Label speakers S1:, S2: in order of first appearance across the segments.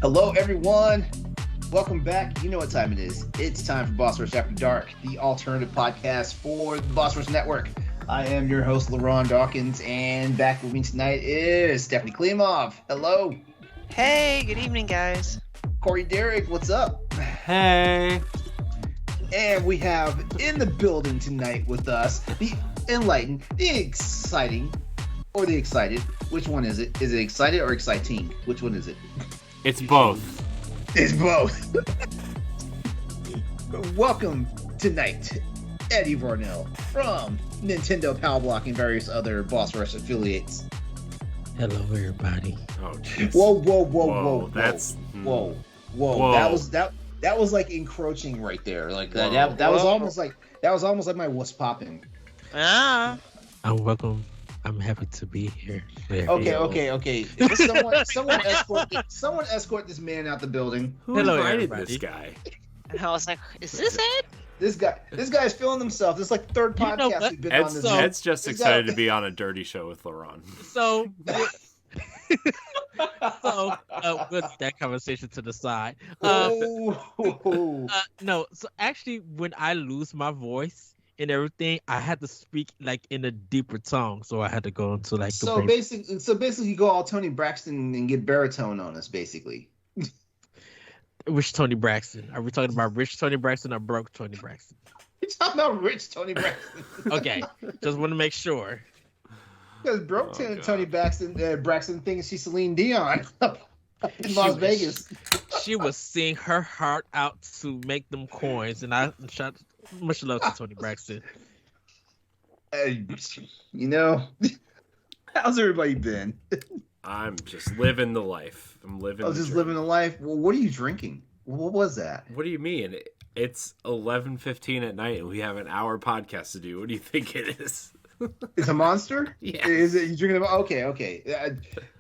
S1: Hello, everyone. Welcome back. You know what time it is. It's time for Boss Rush After Dark, the alternative podcast for the Boss Rush Network. I am your host, LeRon Dawkins, and back with me tonight is Stephanie Klimov. Hello.
S2: Hey, good evening, guys.
S1: Corey Derrick, what's up?
S3: Hey.
S1: And we have in the building tonight with us the enlightened, the exciting, or the excited. Which one is it? Is it excited or exciting? Which one is it?
S3: It's both.
S1: It's both. Welcome tonight, Eddie Varnell from Nintendo Power Block and various other Boss Rush affiliates.
S4: Hello, everybody.
S3: Oh, jeez.
S1: Whoa.
S3: That's
S1: Whoa. That was like encroaching right there. Like that was almost like my what's popping.
S2: Ah.
S4: I'm happy to be here.
S1: Okay. Someone escort this man out the building.
S3: Who
S4: Hello,
S3: invited
S4: everybody.
S3: this guy?
S2: And I was like, is this it?
S1: This guy's feeling himself. This is like the third
S4: You know
S1: podcast
S4: what?
S1: we've been
S3: Ed's,
S1: on this.
S3: Ed's just excited to be on a dirty show with LeRon.
S4: So with that conversation to the side. No, so actually, when I lose my voice and everything, I had to speak like in a deeper tone. So I had to go into like.
S1: So basically, you go all Tony Braxton and get baritone on us, basically.
S4: Which Tony Braxton? Are we talking about rich Tony Braxton or broke Tony Braxton?
S1: You're talking about rich Tony Braxton.
S4: Okay, just want to make sure.
S1: Because broke Tony Braxton thinks she's Celine Dion in Las Vegas.
S4: She was singing her heart out to make them coins, and I shot much love to Tony Braxton.
S1: How's everybody been?
S3: I'm just living the life.
S1: Living the life. Well, what are you drinking? What was that?
S3: What do you mean? It's 11:15 at night and we have an hour podcast to do. What do you think it is?
S1: It's a Monster?
S3: Yeah.
S1: Is it you drinking? Okay.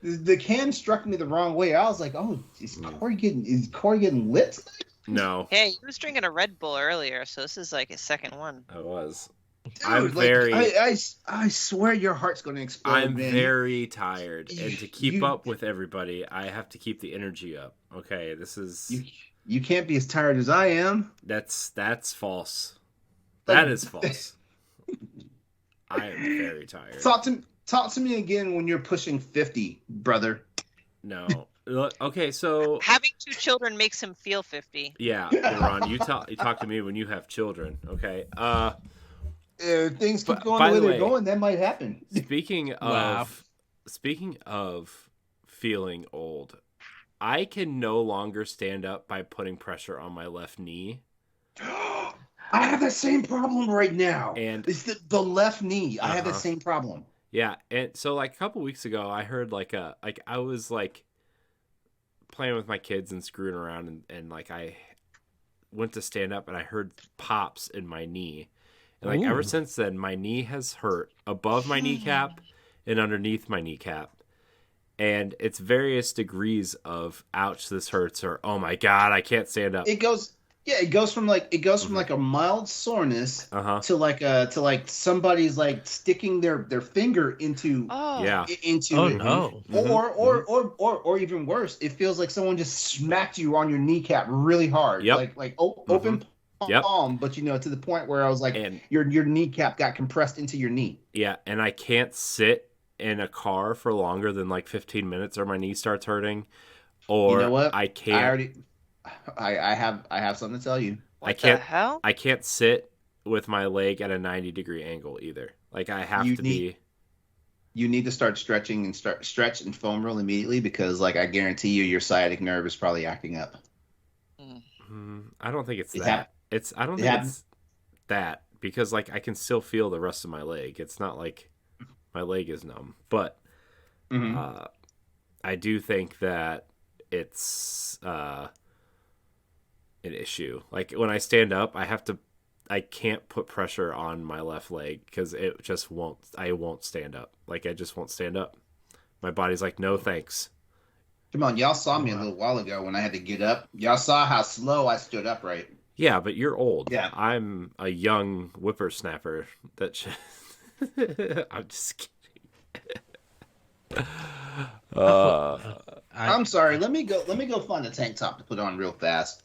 S1: The can struck me the wrong way. I was like, oh, is Corey getting lit?
S3: No.
S2: Hey, he was drinking a Red Bull earlier, so this is like his second one.
S3: I was.
S1: Dude, I swear your heart's going to explode.
S3: I'm
S1: man.
S3: very tired, and to keep up with everybody, I have to keep the energy up. Okay, this is.
S1: You can't be as tired as I am.
S3: That's false. That is false. I am very tired.
S1: Talk to me again when you're pushing 50, brother.
S3: No. Okay, so
S2: Having 2 children makes him feel 50.
S3: yeah, LeRon, you talk to me when you have children. Okay.
S1: Things keep going
S3: by
S1: the way
S3: the
S1: they're
S3: way,
S1: going, that might happen.
S3: Speaking
S4: Wow.
S3: of feeling old, I can no longer stand up by putting pressure on my left knee.
S1: I have that same problem right now.
S3: And
S1: it's the left knee. I have that
S3: Uh-huh.
S1: same problem.
S3: Yeah, and so like a couple weeks ago, I heard I was like playing with my kids and screwing around, and like I went to stand up and I heard pops in my knee. And like ever
S4: Ooh.
S3: since then, my knee has hurt above my kneecap and underneath my kneecap. And it's various degrees of ouch, this hurts, or oh my god, I can't stand up.
S1: It goes from like a mild soreness to like somebody's like sticking their finger into
S3: Yeah.
S1: into
S4: Oh
S1: it.
S4: no!
S1: Or even worse, it feels like someone just smacked you on your kneecap really hard.
S3: Yep.
S1: Like open palm, but to the point where I was like,
S3: And-
S1: your kneecap got compressed into your knee.
S3: Yeah, and I can't sit in a car for longer than like 15 minutes or my knee starts hurting. Or
S1: You know what?
S3: I can't
S1: I have something to tell you.
S2: What
S3: can't-
S2: the hell?
S3: I can't sit with my leg at a 90-degree angle either. Like I have
S1: You
S3: to
S1: need- You need to start stretching and stretch and foam roll immediately because like I guarantee you your sciatic nerve is probably acting up.
S3: I don't think it's
S1: It
S3: that.
S1: hap-
S3: It's that because like I can still feel the rest of my leg. It's not like my leg is numb, but I do think that it's an issue. Like when I stand up, I can't put pressure on my left leg because I won't stand up. Like I just won't stand up. My body's like, no thanks.
S1: Come on, y'all saw me a little while ago when I had to get up. Y'all saw how slow I stood upright.
S3: Yeah, but you're old.
S1: Yeah.
S3: I'm a young whippersnapper. I'm just kidding.
S1: I'm sorry. Let me go find a tank top to put on real fast.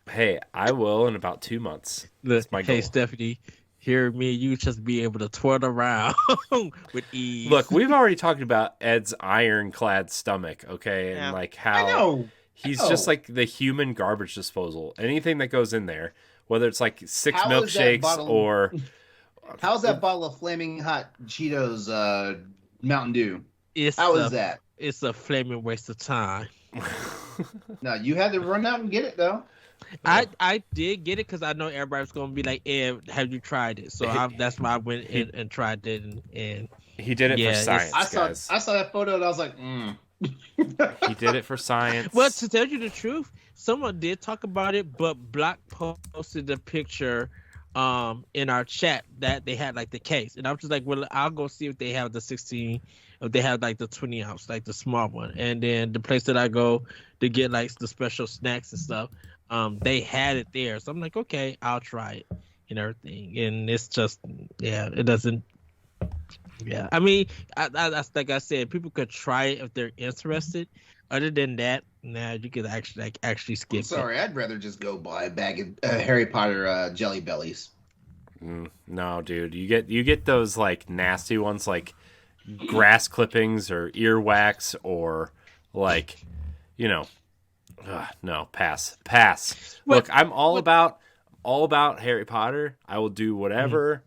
S3: Hey, I will in about 2 months.
S4: Look,
S3: That's my
S4: hey,
S3: goal.
S4: Stephanie, hear me and you just be able to twirl around with ease.
S3: Look, we've already talked about Ed's ironclad stomach, okay, and
S2: Yeah.
S3: like
S1: I
S3: how
S1: know.
S3: he's
S1: know.
S3: just like the human garbage disposal. Anything that goes in there, whether it's like 6
S1: How is that
S3: milkshakes
S1: bottle-
S3: or
S1: How's that bottle of flaming hot Cheetos Mountain Dew?
S4: it's
S1: How
S4: a,
S1: is that?
S4: It's a flaming waste of time.
S1: No, you had to run out and get it though.
S4: I did get it because I know everybody's gonna be like, "Ed, have you tried it?" So that's why I went in and tried it, and
S3: he did it
S4: Yeah,
S3: for
S4: it's-
S3: science,
S1: I
S3: guys.
S1: saw that photo and I was like,
S3: He did it for science.
S4: well, to tell you the truth, someone did talk about it, but Block posted the picture in our chat that they had like the case, and I was just like, well, I'll go see if they have the 16, if they have like the 20 ounce, like the small one. And then the place that I go to get like the special snacks and stuff, they had it there, so I'm like, okay, I'll try it and everything. And it's just, yeah, it doesn't. Yeah, I mean, that's like I said, people could try it if they're interested. Other than that, nah, you could actually skip
S1: I'm sorry,
S4: it.
S1: I'd rather just go buy a bag of Harry Potter Jelly Bellies.
S3: No, dude, you get those like nasty ones like grass clippings or earwax or like, you know, no, pass. Look, I'm all about Harry Potter. I will do whatever,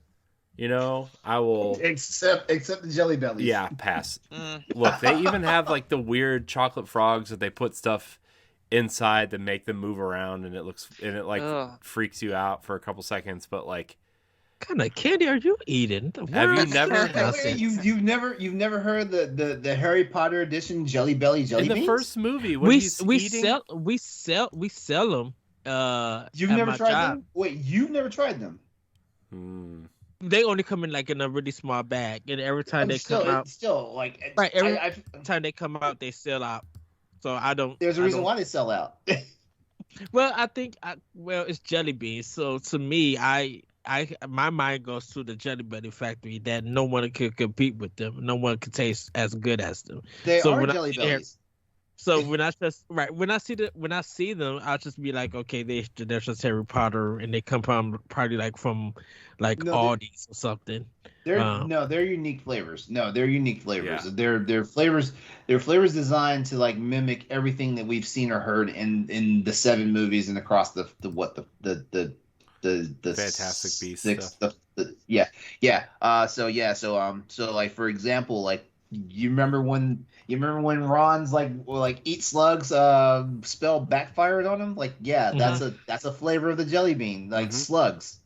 S3: you know. I will
S1: Except the Jelly Bellies.
S3: Yeah, pass.
S2: Mm.
S3: Look, they even have like the weird chocolate frogs that they put stuff inside that make them move around, and it like
S2: Ugh.
S3: freaks you out for a couple seconds. But like,
S4: What kind of candy are you eating? The
S3: Have you
S4: world?
S3: never-
S1: Wait, you've never heard the Harry Potter edition Jelly Belly jelly
S3: in the
S1: beans?
S3: first movie, when
S4: we
S3: he's
S4: we
S3: eating,
S4: sell them.
S1: You've
S4: at
S1: never
S4: my
S1: tried
S4: job.
S1: them? Wait, you've never tried them?
S4: They only come in like in a really small bag, and every time they come out,
S1: It's still like
S4: Right, every
S1: I've,
S4: time they come out, they sell out. So I don't.
S1: there's a
S4: I
S1: reason
S4: don't-
S1: why they sell out.
S4: Well, I think it's jelly beans. So to me, my mind goes to the Jelly Belly factory that no one could compete with them. No one could taste as good as them.
S1: They
S4: So
S1: are
S4: when I
S1: Jelly
S4: see Harry-
S1: Bellies.
S4: So when I see them, I'll just be like, okay, they're just Harry Potter, and they come from probably from
S1: No,
S4: Aldi's or something.
S1: They're unique flavors. No, they're unique flavors.
S3: Yeah.
S1: They're flavors. They're flavors designed to like mimic everything that we've seen or heard in the 7 movies and across the
S3: Fantastic Beasts
S1: 6
S3: stuff.
S1: So like for example, like you remember when Ron's like eat slugs spell backfired on him? Like that's a flavor of the jelly bean, like slugs.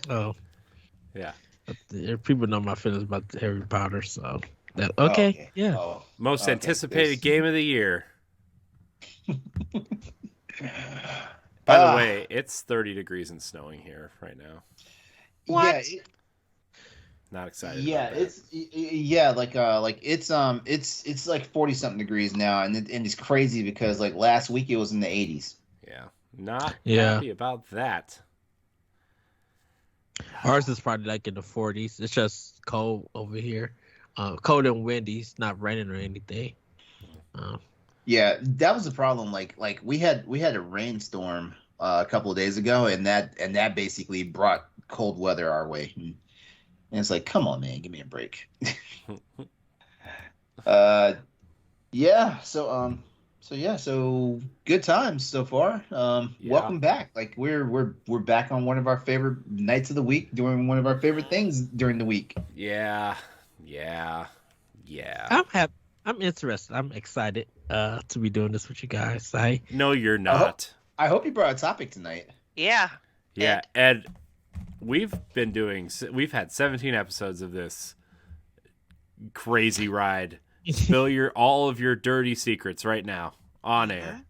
S4: Oh,
S3: Yeah.
S4: people know my feelings about Harry Potter, so yeah.
S1: Oh,
S3: Most
S1: okay,
S3: anticipated
S1: this-
S3: game of the year. By the way, it's 30 degrees and snowing here right now.
S2: What?
S3: Not excited.
S1: Yeah,
S3: about that.
S1: it's like 40 something degrees now, and it's crazy because like last week it was in the 80s.
S3: Yeah. Not
S4: Yeah.
S3: happy about that.
S4: Ours is probably like in the 40s. It's just cold over here. Cold and windy. It's not raining or anything.
S1: Yeah, that was the problem. Like we had a rainstorm a couple of days ago, and that basically brought cold weather our way. And it's like, come on, man, give me a break. So good times so far. Welcome back. Like we're back on one of our favorite nights of the week, doing one of our favorite things during the week.
S3: Yeah.
S4: I'm interested. I'm excited to be doing this with you guys.
S3: No, you're not.
S1: I hope you brought a topic tonight.
S2: Yeah.
S3: Yeah, Ed, we've had 17 episodes of this crazy ride. Spill all of your dirty secrets right now on air.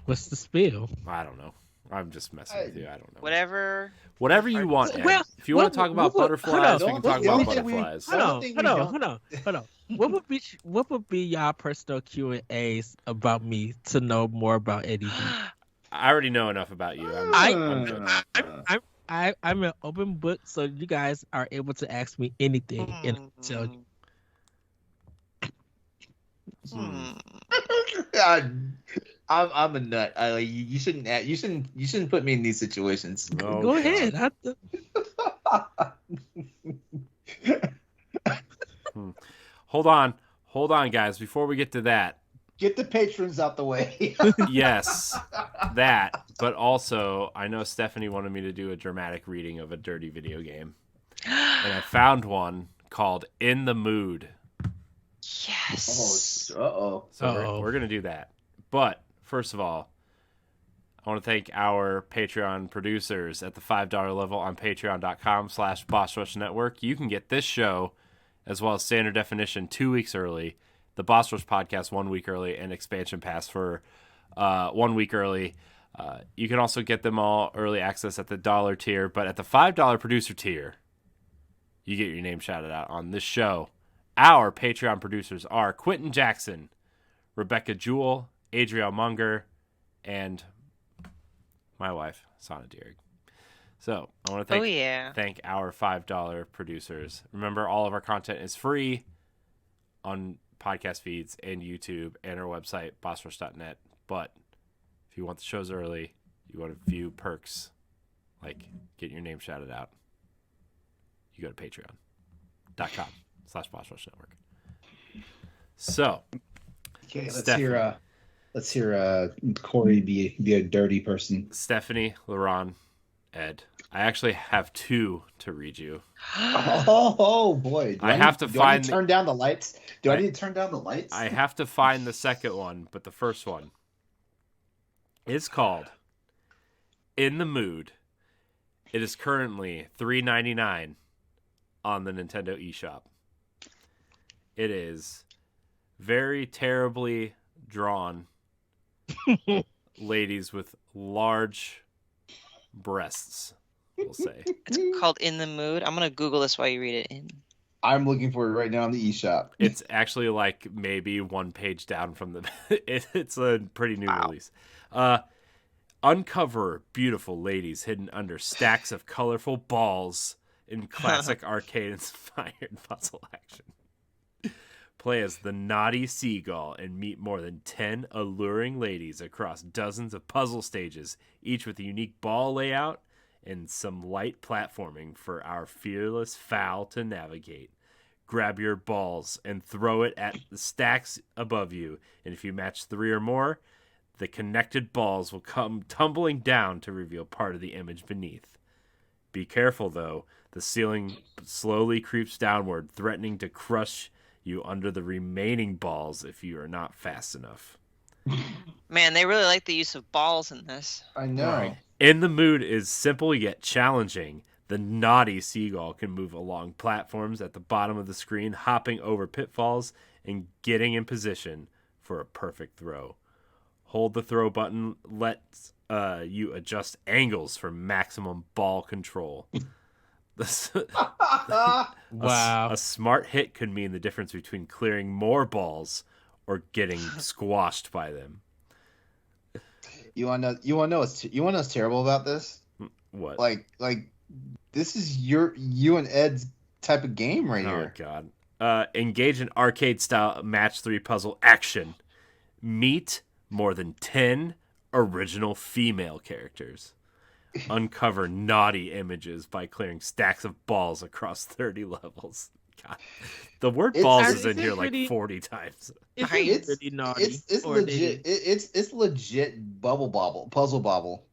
S4: What's the spill?
S3: I don't know. I'm just messing with you. I don't know.
S2: Whatever.
S3: Whatever you want, Ed.
S4: Well,
S3: if you want to talk about butterflies, we can talk about
S1: don't-
S3: butterflies.
S1: don't think we
S4: Hold on. What would be y'all personal Q&As about me to know more about Eddie B?
S3: I already know enough about you. I'm good.
S4: I'm an open book, so you guys are able to ask me anything, and I'll tell you.
S1: God, I'm a nut. You shouldn't put me in these situations.
S3: Oh,
S4: Go
S3: God.
S4: ahead.
S3: Hold on, guys. Before we get to that,
S1: Get the patrons out the way.
S3: yes, that. But also, I know Stephanie wanted me to do a dramatic reading of a dirty video game, and I found one called "In the Mood."
S2: Yes.
S1: Uh-oh.
S3: So we're gonna do that. But first of all, I want to thank our Patreon producers at the $5 level on patreon.com/BossRushNetwork. You can get this show as well as Standard Definition 2 weeks early, the Boss Rush podcast 1 week early, and Expansion Pass for 1 week early. You can also get them all early access at the dollar tier, but at the $5 producer tier, you get your name shouted out on this show. Our Patreon producers are Quentin Jackson, Rebecca Jewell, Adriel Munger, and my wife, Sana Dierig. So I want to thank our $5 producers. Remember, all of our content is free on podcast feeds and YouTube and our website, bossrush.net. But if you want the shows early, you want to view perks, like getting your name shouted out, you go to patreon.com/bossrushnetwork. So,
S1: okay, let's hear Corey be a dirty person.
S3: Stephanie, LeRon, Ed. I actually have two to read you.
S1: Oh boy! Do I need to turn down the lights? I need to turn down the lights?
S3: I have to find the second one, but the first one is called "In the Mood." It is currently $3.99 on the Nintendo eShop. It is very terribly drawn ladies with large breasts, we'll say.
S2: It's called In the Mood. I'm going to Google this while you read it.
S1: I'm looking for it right now on the eShop.
S3: It's actually like maybe one page down from the... It's a pretty new release. Uncover beautiful ladies hidden under stacks of colorful balls in classic arcade-inspired puzzle action. Play as the naughty seagull and meet more than 10 alluring ladies across dozens of puzzle stages, each with a unique ball layout and some light platforming for our fearless fowl to navigate. Grab your balls and throw it at the stacks above you, and if you match 3 or more, the connected balls will come tumbling down to reveal part of the image beneath. Be careful, though. The ceiling slowly creeps downward, threatening to crush you under the remaining balls if you are not fast enough.
S2: Man, they really like the use of balls in this.
S1: I know.
S3: Right. In the Mood is simple yet challenging. The naughty seagull can move along platforms at the bottom of the screen, hopping over pitfalls and getting in position for a perfect throw. Hold the throw button lets you adjust angles for maximum ball control.
S4: Wow.
S3: A smart hit could mean the difference between clearing more balls or getting squashed by them.
S1: You want to know what's terrible about this?
S3: What?
S1: Like this is you and Ed's type of game right here.
S3: Oh God. Engage in arcade style match 3 puzzle action. Meet more than 10 original female characters. Uncover naughty images by clearing stacks of balls across 30 levels. God. The word balls is in here like 40 times.
S4: It's really naughty.
S1: It's legit. It's legit puzzle bobble.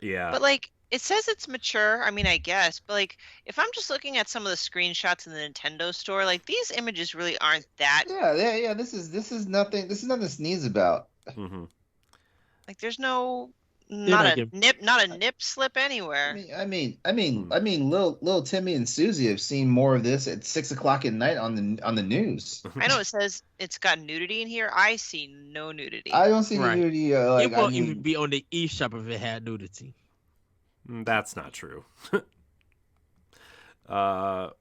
S3: Yeah.
S2: But like, it says it's mature. I mean, I guess. But like, if I'm just looking at some of the screenshots in the Nintendo store, like these images really aren't that.
S1: Yeah. This is nothing. This is nothing to sneeze about.
S3: Mm-hmm.
S2: Like, there's not a nip slip anywhere.
S1: I mean, little Timmy and Susie have seen more of this at 6:00 at night on the news.
S2: I know it says it's got nudity in here. I see no nudity.
S1: I don't see any nudity.
S4: It won't even be on the eShop if it had nudity.
S3: That's not true.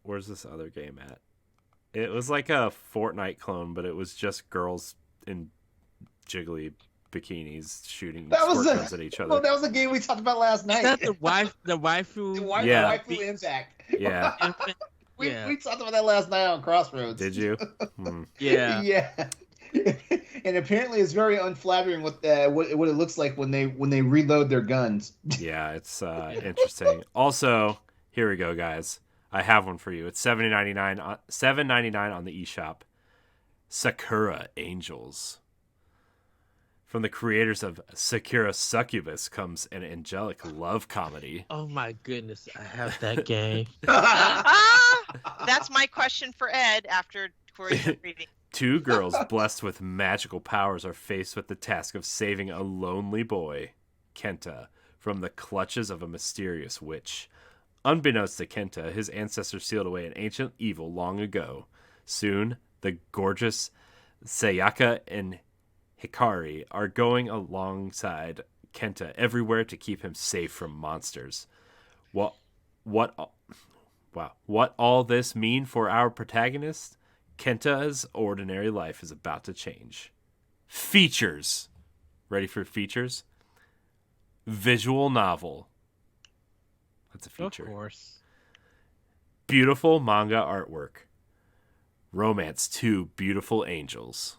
S3: Where's this other game at? It was like a Fortnite clone, but it was just girls in jiggly bikinis shooting squirt guns at each other.
S1: Well, that was the game we talked about last night.
S4: Is that the waifu?
S1: The waifu impact.
S3: Yeah.
S1: We talked about that last night on Crossroads.
S3: Did you?
S4: Yeah.
S1: Yeah. And apparently, it's very unflattering what it looks like when they reload their guns.
S3: Yeah, it's interesting. Also, here we go, guys. I have one for you. It's $7.99 on the eShop. Sakura Angels. From the creators of Sakura Succubus comes an angelic love comedy.
S4: Oh my goodness, I have that game.
S2: That's my question for Ed after Corey's reading.
S3: Two girls blessed with magical powers are faced with the task of saving a lonely boy, Kenta, from the clutches of a mysterious witch. Unbeknownst to Kenta, his ancestors sealed away an ancient evil long ago. Soon, the gorgeous Sayaka and Hikari are going alongside Kenta everywhere to keep him safe from monsters. What all this mean for our protagonist? Kenta's ordinary life is about to change. Features. Ready for features? Visual novel. That's a feature.
S4: Of course.
S3: Beautiful manga artwork. Romance 2 Beautiful Angels.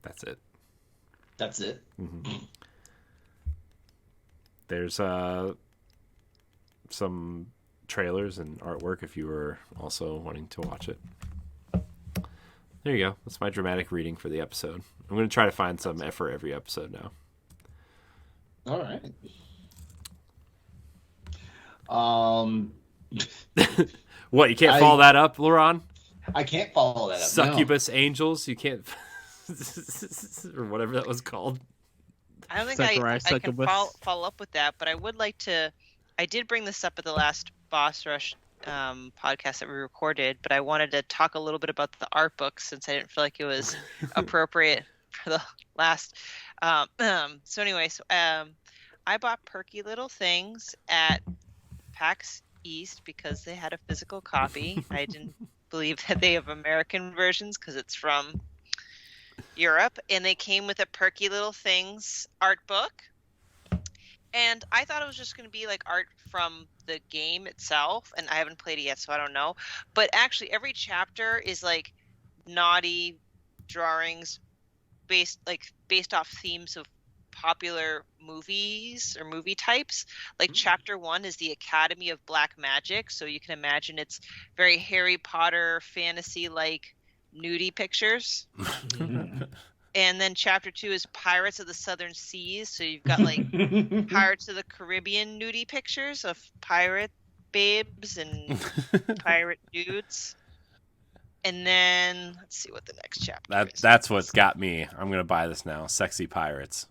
S3: That's it.
S1: That's it.
S3: Mm-hmm. There's some trailers and artwork if you were also wanting to watch it. There you go. That's my dramatic reading for the episode. I'm going to try to find some for every episode now.
S1: All right.
S3: What, you can't follow that up, LeRon?
S1: I can't follow that up.
S3: Succubus Angels? You can't... or whatever that was called.
S2: I don't think
S4: Sakurai
S2: I
S4: Sucker
S2: can
S4: Bus.
S2: follow up with that, but I would like to. I did bring this up at the last Boss Rush podcast that we recorded, but I wanted to talk a little bit about the art books since I didn't feel like it was appropriate for the last. So anyway, I bought Perky Little Things at PAX East because they had a physical copy. I didn't believe that they have American versions because it's from Europe, and they came with a Perky Little Things art book, and I thought it was just going to be like art from the game itself, and I haven't played it yet, so I don't know, but actually every chapter is like naughty drawings based off themes of popular movies or movie types. Like chapter 1 is the Academy of Black Magic, so you can imagine it's very Harry Potter fantasy like nudie pictures. And then chapter 2 is Pirates of the Southern Seas, so you've got like Pirates of the Caribbean nudie pictures of pirate babes and pirate dudes. And then let's see what the next chapter is.
S3: That's what's got me. I'm gonna buy this now. Sexy pirates.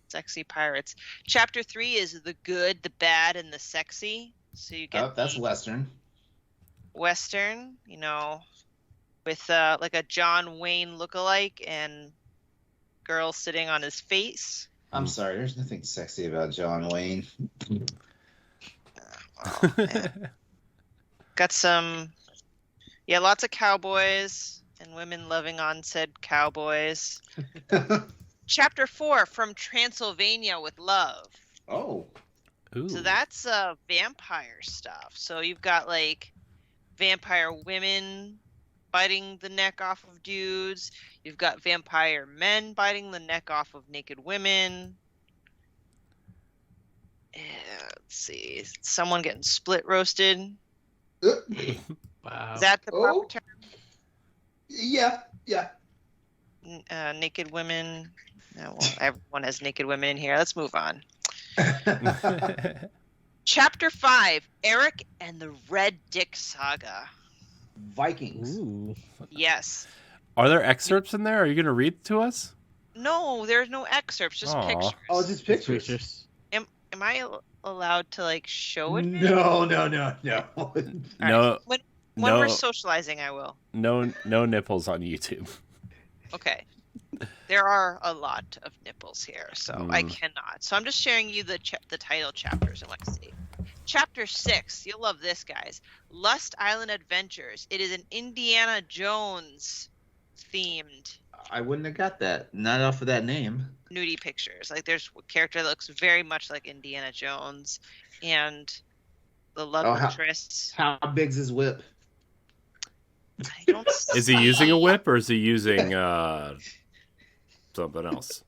S2: Sexy pirates. Chapter 3 is the good, the bad, and the sexy. So you get
S1: that's Western,
S2: you know, with like a John Wayne lookalike and girl sitting on his face.
S1: I'm sorry, there's nothing sexy about John Wayne.
S2: Got some, lots of cowboys and women loving on said cowboys. Chapter 4, From Transylvania with Love.
S1: Oh.
S3: Ooh.
S2: So that's vampire stuff. So you've got like vampire women biting the neck off of dudes. You've got vampire men biting the neck off of naked women. Let's see. Someone getting split roasted.
S4: Wow.
S2: Is that the proper term?
S1: Yeah.
S2: Naked women. No, well, everyone has naked women in here. Let's move on. Chapter 5, Eric and the Red Dick Saga.
S1: Vikings.
S4: Ooh.
S2: Yes.
S3: Are there excerpts in there? Are you going to read to us?
S2: No, there's no excerpts, just
S3: Aw.
S2: pictures.
S1: Oh, just pictures.
S2: Am I allowed to like show it?
S1: No.
S3: No.
S2: When we're socializing, I will.
S3: No nipples on YouTube.
S2: Okay. There are a lot of nipples here, so I cannot. So I'm just sharing you the title chapters, and let's see. Chapter 6, you'll love this, guys. Lust Island Adventures. It is an Indiana Jones themed.
S1: I wouldn't have got that. Not off of that name.
S2: Nudie pictures. Like there's a character that looks very much like Indiana Jones, and the love interest.
S1: How big's his whip?
S2: I don't.
S3: Is he using a whip or is he using something else?
S1: Something else.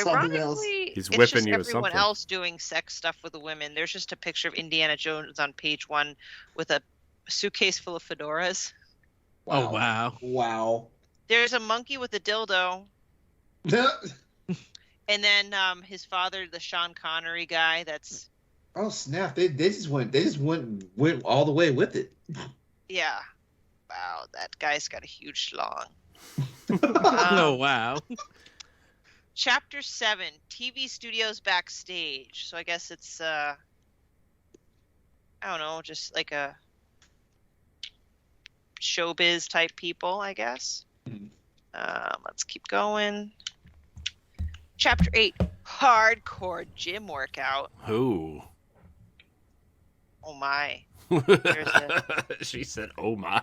S2: Ironically,
S3: He's
S2: it's
S3: whipping
S2: just
S3: you with
S2: everyone
S3: something.
S2: else doing sex stuff with the women. There's just a picture of Indiana Jones on page 1 with a suitcase full of fedoras.
S4: Oh wow.
S1: Wow.
S2: There's a monkey with a dildo, and then his father, the Sean Connery guy. That's
S1: Oh snap! They just went all the way with it.
S2: yeah. Wow, that guy's got a huge schlong.
S4: Oh wow.
S2: Chapter 7, TV studios backstage. So I guess it's I don't know, just like a showbiz type people, I guess. Let's keep going. Chapter 8, hardcore gym workout.
S3: Ooh.
S2: Oh my.
S3: She said, "Oh my."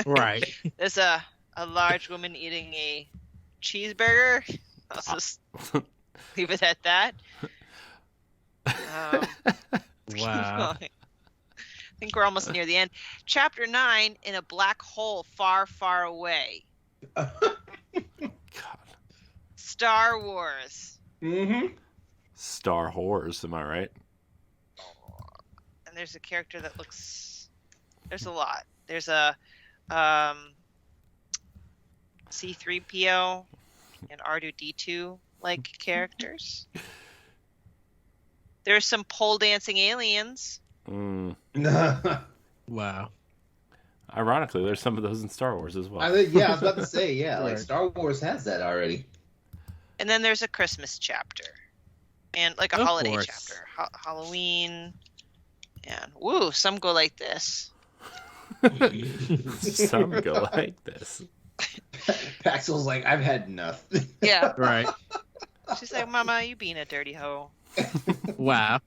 S4: Right.
S2: There's a large woman eating a cheeseburger. I'll just leave it at that.
S4: Wow.
S2: I think we're almost near the end. Chapter 9, in a black hole far, far away.
S3: God.
S2: Star Wars.
S1: Mm-hmm.
S3: Star whores, am I right?
S2: And there's a character that looks... There's a lot. There's a C-3PO and R2-D2 like characters. There's some pole dancing aliens.
S4: Wow.
S3: Ironically, there's some of those in Star Wars as well.
S1: I was about to say, yeah, like
S4: Right.
S1: Star Wars has that already.
S2: And then there's a Christmas chapter. And like a
S4: Of
S2: holiday
S4: course.
S2: chapter. Halloween. And woo, some go like this.
S3: Some go like this.
S1: Paxel's like, I've had enough.
S2: Yeah.
S4: Right.
S2: She's like, Mama, you being a dirty hoe.
S4: Wow.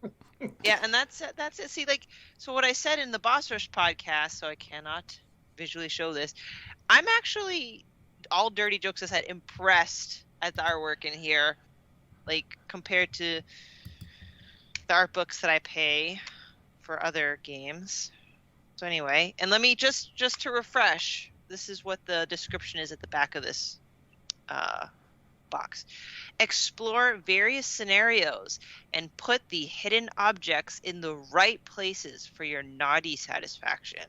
S2: Yeah, and that's it. See, like, so what I said in the Boss Rush podcast, so I cannot visually show this. I'm actually, all dirty jokes aside, impressed at the artwork in here, like compared to the art books that I pay for other games. So anyway, and let me just to refresh, this is what the description is at the back of this box. Explore various scenarios and put the hidden objects in the right places for your naughty satisfaction.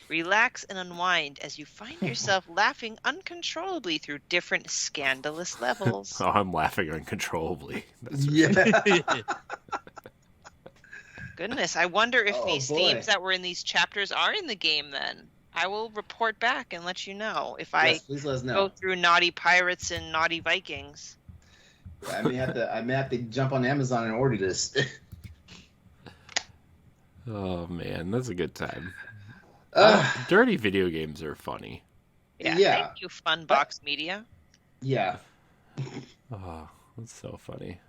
S2: Relax and unwind as you find yourself laughing uncontrollably through different scandalous levels.
S3: Oh, I'm laughing uncontrollably. That's
S1: Yeah.
S2: Goodness, I wonder if
S1: Oh,
S2: these
S1: boy.
S2: themes that were in these chapters are in the game then. I will report back and let you know if
S1: Yes, please let us
S2: I
S1: know.
S2: go through naughty pirates and naughty Vikings.
S1: I may have to jump on Amazon and order this.
S3: Oh man, that's a good time.
S1: Uh,
S3: Dirty video games are funny.
S2: Yeah,
S1: Yeah.
S2: thank you, Funbox Media.
S1: yeah.
S3: Oh, that's so funny.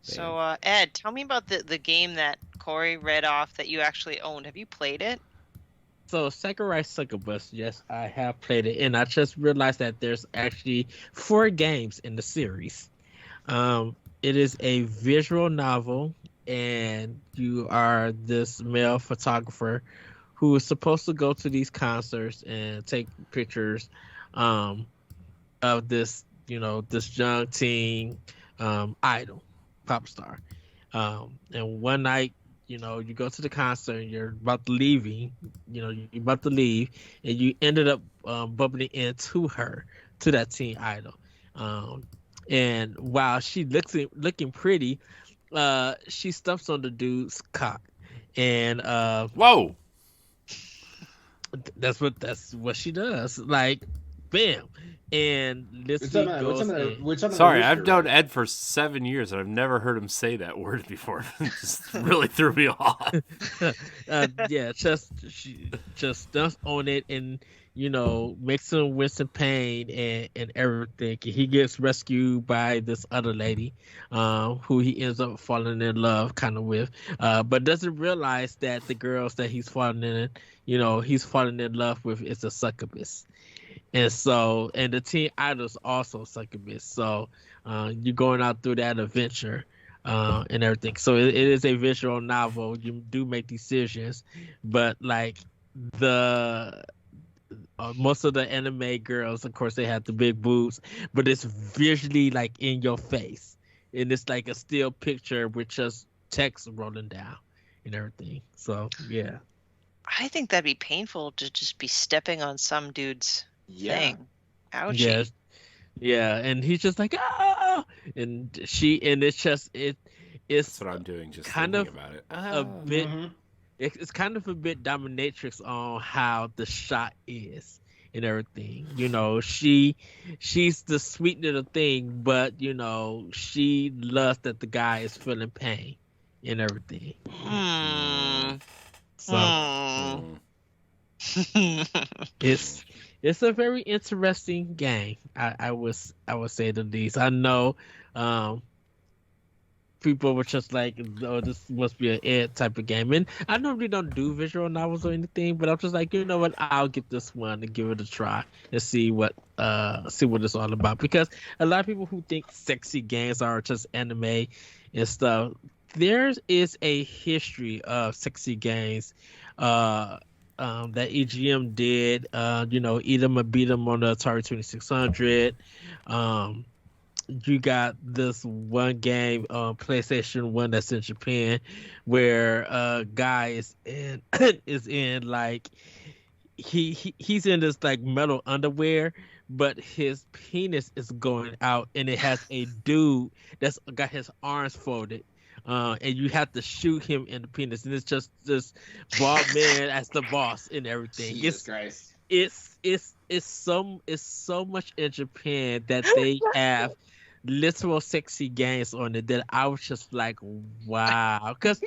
S2: So, Ed, tell me about the game that Corey read off that you actually owned. Have you played it?
S4: So Sakurai Sucker Bus, yes, I have played it, and I just realized that there's actually 4 games in the series. It is a visual novel, and you are this male photographer who is supposed to go to these concerts and take pictures of this, this young teen idol, pop star. And one night, you go to the concert and you're about to leave, you're about to leave, and you ended up bumping into her, to that teen idol. And while she looking pretty, she stumps on the dude's cock. And
S3: Whoa!
S4: that's what she does. Like, bam. And
S1: We're
S4: this
S1: talking about- we're talking about
S3: Sorry,
S1: the
S3: I've
S1: rooster,
S3: known
S1: right?
S3: Ed for 7 years and I've never heard him say that word before. It just really threw me off.
S4: yeah, she just stumps on it and makes him with some pain and everything. He gets rescued by this other lady, who he ends up falling in love kind of with, but doesn't realize that the girls that he's falling in love with is a succubus. And so, and the teen idol's also succubus. So, you're going out through that adventure, and everything. So it is a visual novel. You do make decisions, but like the most of the anime girls, of course, they have the big boobs, but it's visually like in your face, and it's like a still picture with just text rolling down and everything. So yeah,
S2: I think that'd be painful to just be stepping on some dude's thing. Ouchie.
S4: yes, yeah, and he's just like and it's just it's
S3: That's what I'm doing. Just
S4: kind
S3: thinking
S4: of
S3: about it.
S4: a bit. It's kind of a bit dominatrix on how the shot is and everything. She's the sweet little thing, but she loves that the guy is feeling pain and everything. So it's a very interesting game. I would say the least. I know people were just like, oh, this must be an ed type of game. And I normally don't do visual novels or anything, but I'm just like, you know what, I'll get this one and give it a try and see what it's all about. Because a lot of people who think sexy games are just anime and stuff, there is a history of sexy games that EGM did. Eat 'em or beat 'em on the Atari 2600. You got this one game on PlayStation 1 that's in Japan where a guy is in is in like he's in this like metal underwear, but his penis is going out and it has a dude that's got his arms folded. And you have to shoot him in the penis, and it's just this bald man as the boss and everything.
S1: Jesus Christ.
S4: It's so much in Japan that they have literal sexy games on it that I was just like, wow. Because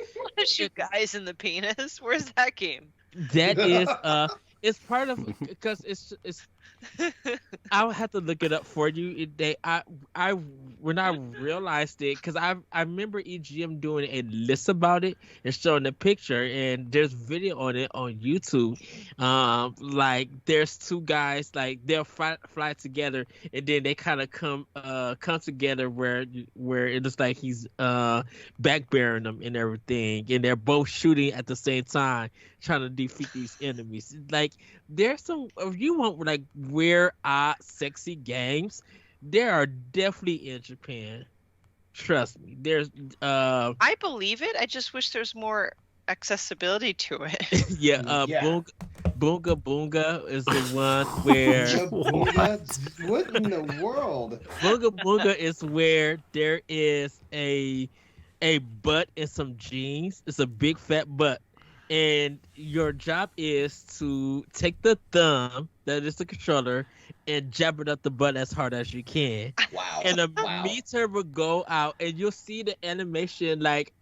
S2: shoot guys in the penis. Where's that game?
S4: that is it's part of, because it's I'll have to look it up for you. I when I realized it, because I remember EGM doing a list about it and showing the picture, and there's video on it on YouTube. Like there's two guys, like they'll fly together, and then they kind of come together where it looks like he's backbearing them and everything, and they're both shooting at the same time, trying to defeat these enemies. Like there's some, if you want like weird, sexy games, there are definitely in Japan. Trust me. There's
S2: I believe it. I just wish there's more accessibility to it.
S4: yeah, Boonga Boonga is the one where
S1: What in the world?
S4: Boonga Boonga is where there is a butt and some jeans. It's a big fat butt. And your job is to take the thumb, that is the controller, and jab it up the butt as hard as you can.
S1: Wow.
S4: And a meter will go out, and you'll see the animation like,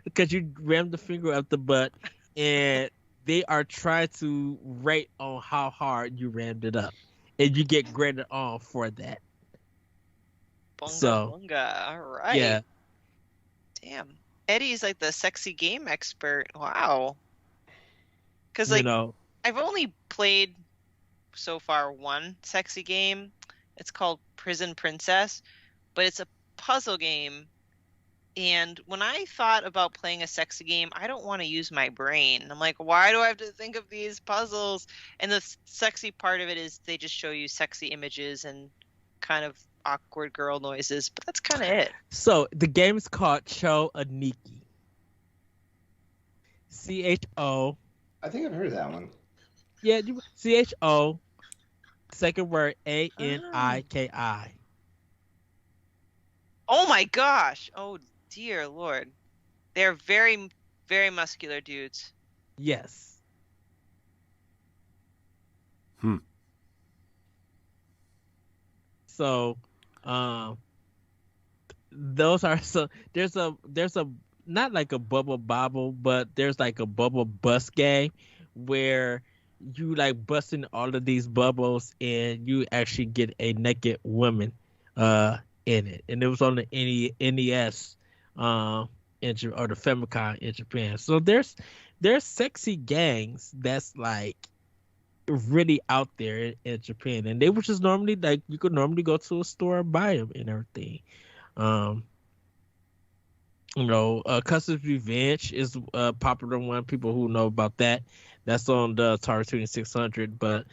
S4: because you ram the finger up the butt, and they are trying to rate on how hard you rammed it up. And you get graded on for that.
S2: Bunga. All right.
S4: Yeah.
S2: Damn. Eddie's like the sexy game expert. Wow. Because like I've only played so far one sexy game. It's called Prison Princess, but it's a puzzle game. And when I thought about playing a sexy game, I don't want to use my brain. I'm like, why do I have to think of these puzzles? And the sexy part of it is they just show you sexy images and kind of awkward girl noises, but that's kind of it.
S4: So the game is called Cho Aniki. CHO.
S1: I think I've heard of that one.
S4: Yeah, CHO. Second word ANIKI.
S2: Oh my gosh! Oh dear Lord, they're very, very muscular dudes.
S4: Yes. So, those are so. There's a not like a bubble bobble, but there's like a bubble bust game where you like busting all of these bubbles and you actually get a naked woman in it, and it was on the NES or the Famicom in Japan. So there's sexy games that's like really out there in Japan, and they were just normally like you could normally go to a store and buy them and everything. Custer's Revenge is a popular one. People who know about that. That's on the Atari 2600. But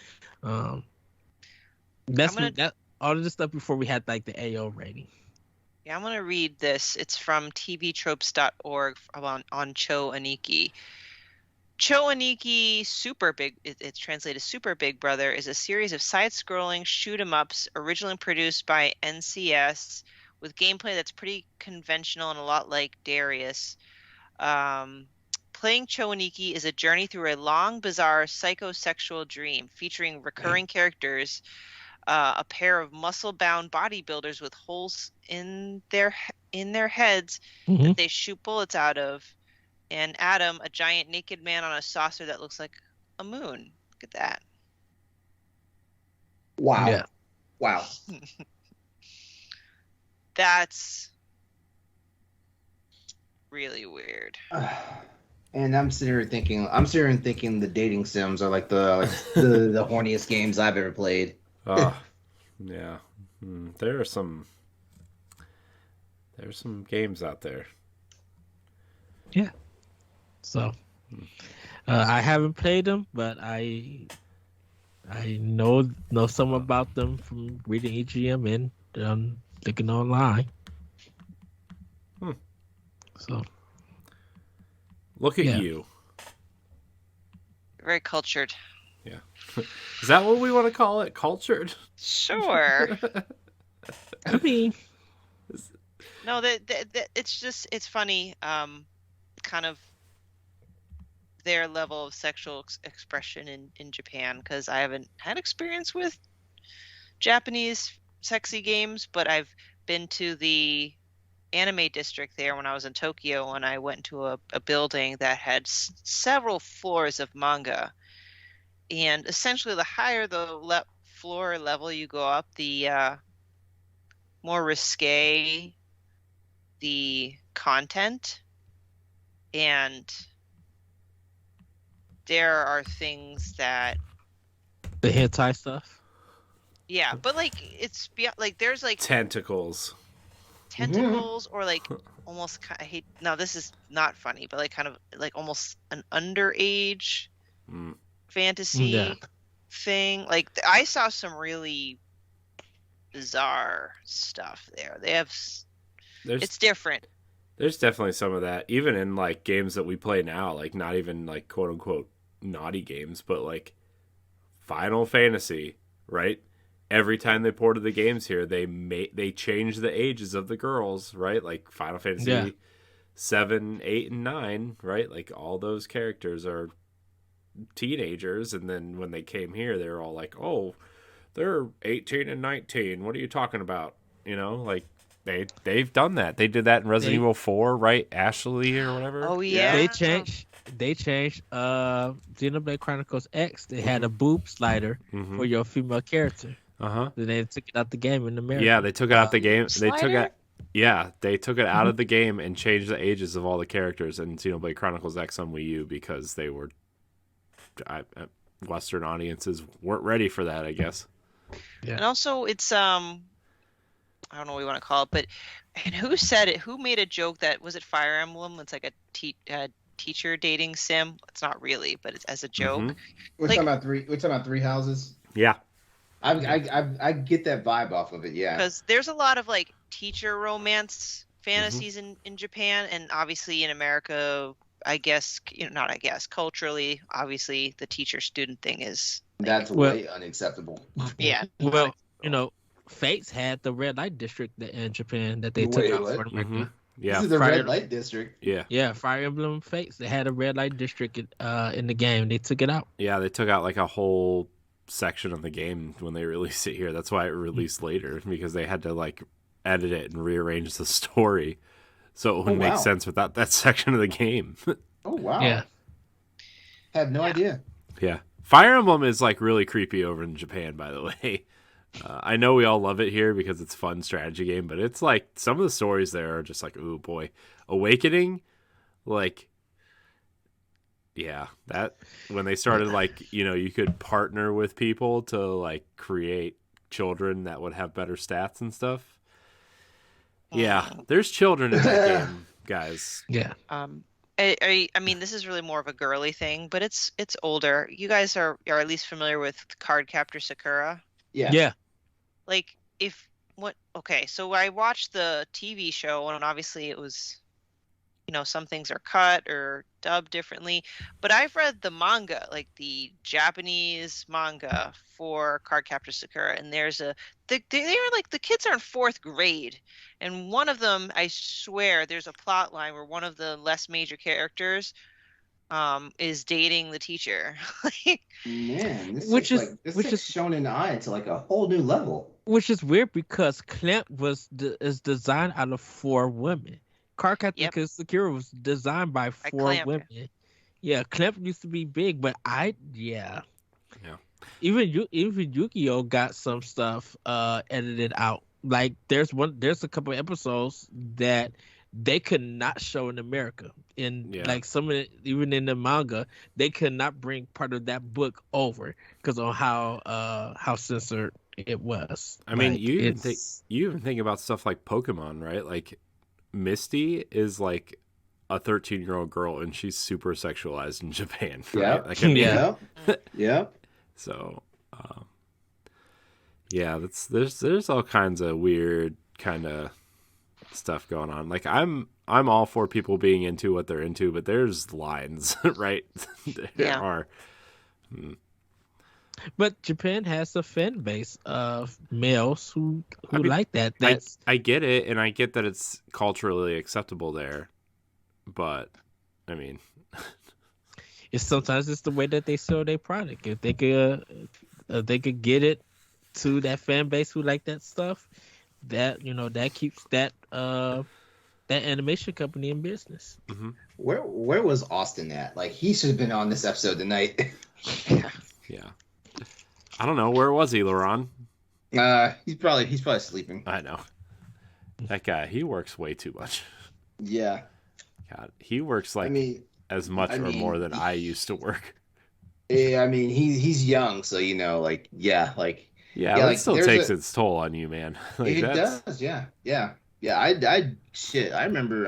S4: that's that all of this stuff before we had like the AO rating.
S2: Yeah, I'm gonna read this. It's from tvtropes.org on Cho Aniki. Cho Aniki Super Big, it's translated Super Big Brother, is a series of side-scrolling shoot-'em-ups originally produced by NCS with gameplay that's pretty conventional and a lot like Darius. Playing Cho Aniki is a journey through a long, bizarre, psychosexual dream featuring recurring characters, a pair of muscle-bound bodybuilders with holes in their heads that they shoot bullets out of, and Adam, a giant naked man on a saucer that looks like a moon. Look at that.
S1: Wow.
S4: Yeah.
S1: Wow.
S2: That's really weird.
S1: And I'm sitting here thinking the dating sims are like the horniest games I've ever played.
S3: Yeah. There's some games out there.
S4: Yeah. So, I haven't played them, but I know some about them from reading EGM and looking online. So,
S3: look at you.
S2: Very cultured.
S3: Yeah. Is that what we want to call it? Cultured?
S2: Sure.
S4: I mean,
S2: no, it's funny. Kind of their level of sexual expression in Japan, because I haven't had experience with Japanese sexy games, but I've been to the anime district there when I was in Tokyo, and I went into a building that had several floors of manga, and essentially the higher the floor level you go up, the more risque the content. And there are things that
S4: the hentai stuff.
S2: Yeah, but like it's like there's like
S3: tentacles
S2: or like almost, I hate, no, this is not funny, but like kind of like almost an underage fantasy thing. Like I saw some really bizarre stuff there. It's different.
S3: There's definitely some of that, even in like games that we play now, like not even like quote unquote naughty games, but like Final Fantasy, right? Every time they ported the games here, they changed the ages of the girls, right? Like Final Fantasy 7, 8, and 9, right? Like all those characters are teenagers, and then when they came here, they were all like, "Oh, they're 18 and 19. What are you talking about?" You know, like they've done that. They did that in Resident Evil 4, right? Ashley or whatever.
S2: Oh yeah.
S4: They changed Xenoblade Chronicles X. They had a boob slider for your female character. Then they took it out the game in America.
S3: Yeah, they took it out the game.
S2: Slider?
S3: They took it out of the game and changed the ages of all the characters in Xenoblade Chronicles X on Wii U because they were Western audiences weren't ready for that, I guess.
S4: Yeah.
S2: And also it's I don't know what you want to call it, but and who said it? Who made a joke that was it Fire Emblem? It's like a teacher dating sim. It's not really, but it's as a joke.
S1: We're talking about three houses.
S3: Yeah.
S1: I get that vibe off of it, yeah.
S2: Because there's a lot of like teacher romance fantasies in Japan, and obviously in America, culturally, obviously the teacher-student thing is like,
S1: that's way unacceptable.
S2: Yeah.
S4: Well, Fates had the red light district in Japan that they took out for America.
S3: Yeah.
S1: This is the red light district.
S3: Yeah.
S4: Yeah, Fire Emblem Fates. They had a red light district in the game. They took it out.
S3: Yeah, they took out like a whole section of the game when they released it here. That's why it released later, because they had to like edit it and rearrange the story so it would make sense without that section of the game.
S1: Oh wow.
S4: Yeah.
S1: Had no idea.
S3: Yeah. Fire Emblem is like really creepy over in Japan, by the way. I know we all love it here because it's a fun strategy game, but it's like some of the stories there are just like, ooh boy. Awakening, like, yeah, that when they started like, you could partner with people to like create children that would have better stats and stuff. Yeah, there's children in that game. guys.
S4: Yeah.
S2: I mean, this is really more of a girly thing, but it's older. You guys are at least familiar with Cardcaptor Sakura?
S1: Yeah.
S4: Yeah.
S2: Like, okay, so I watched the TV show, and obviously it was, some things are cut or dubbed differently, but I've read the manga, like the Japanese manga for Cardcaptor Sakura, and they were like, the kids are in 4th grade, and one of them, I swear, there's a plot line where one of the less major characters is dating the teacher. Like,
S1: Man, this
S4: Which
S1: is
S4: is-
S1: like this
S4: which
S1: takes
S4: is-
S1: Shonen Ai to like a whole new level.
S4: Which is weird because Clamp is designed out of 4 women. Cardcaptor
S2: Yep.
S4: Sakura was designed by 4
S2: Clamp.
S4: women. Yeah, Clamp used to be big, but
S3: Yeah.
S4: even Yu-Gi-Oh got some stuff edited out. Like there's a couple of episodes that they could not show in America. Like some of it, even in the manga, they could not bring part of that book over because of how censored it was.
S3: I mean,
S4: Like,
S3: you even think about stuff like Pokemon, right? Like Misty is like a 13-year-old girl, and she's super sexualized in Japan. Right?
S1: Yeah.
S3: Like, I mean,
S4: Yeah.
S1: Yeah.
S3: So, yeah, there's all kinds of weird kind of stuff going on. Like I'm all for people being into what they're into, but there's lines, right? There
S2: Yeah.
S3: are.
S4: But Japan has a fan base of males who
S3: I mean,
S4: like that. That's
S3: I get it, and I get that it's culturally acceptable there, but I mean,
S4: sometimes it's the way that they sell their product. If they could get it to that fan base who like that stuff, that that keeps that animation company in business.
S1: Where was Austin at? Like he should have been on this episode tonight.
S3: yeah. I don't know, where was he, LeRon?
S1: He's probably sleeping.
S3: I know that guy. He works way too much.
S1: Yeah.
S3: God, he works like as much or more than I used to work.
S1: I mean, he's young, so
S3: Yeah,
S1: like,
S3: it still takes its toll on you, man. Like,
S1: it does, yeah. I remember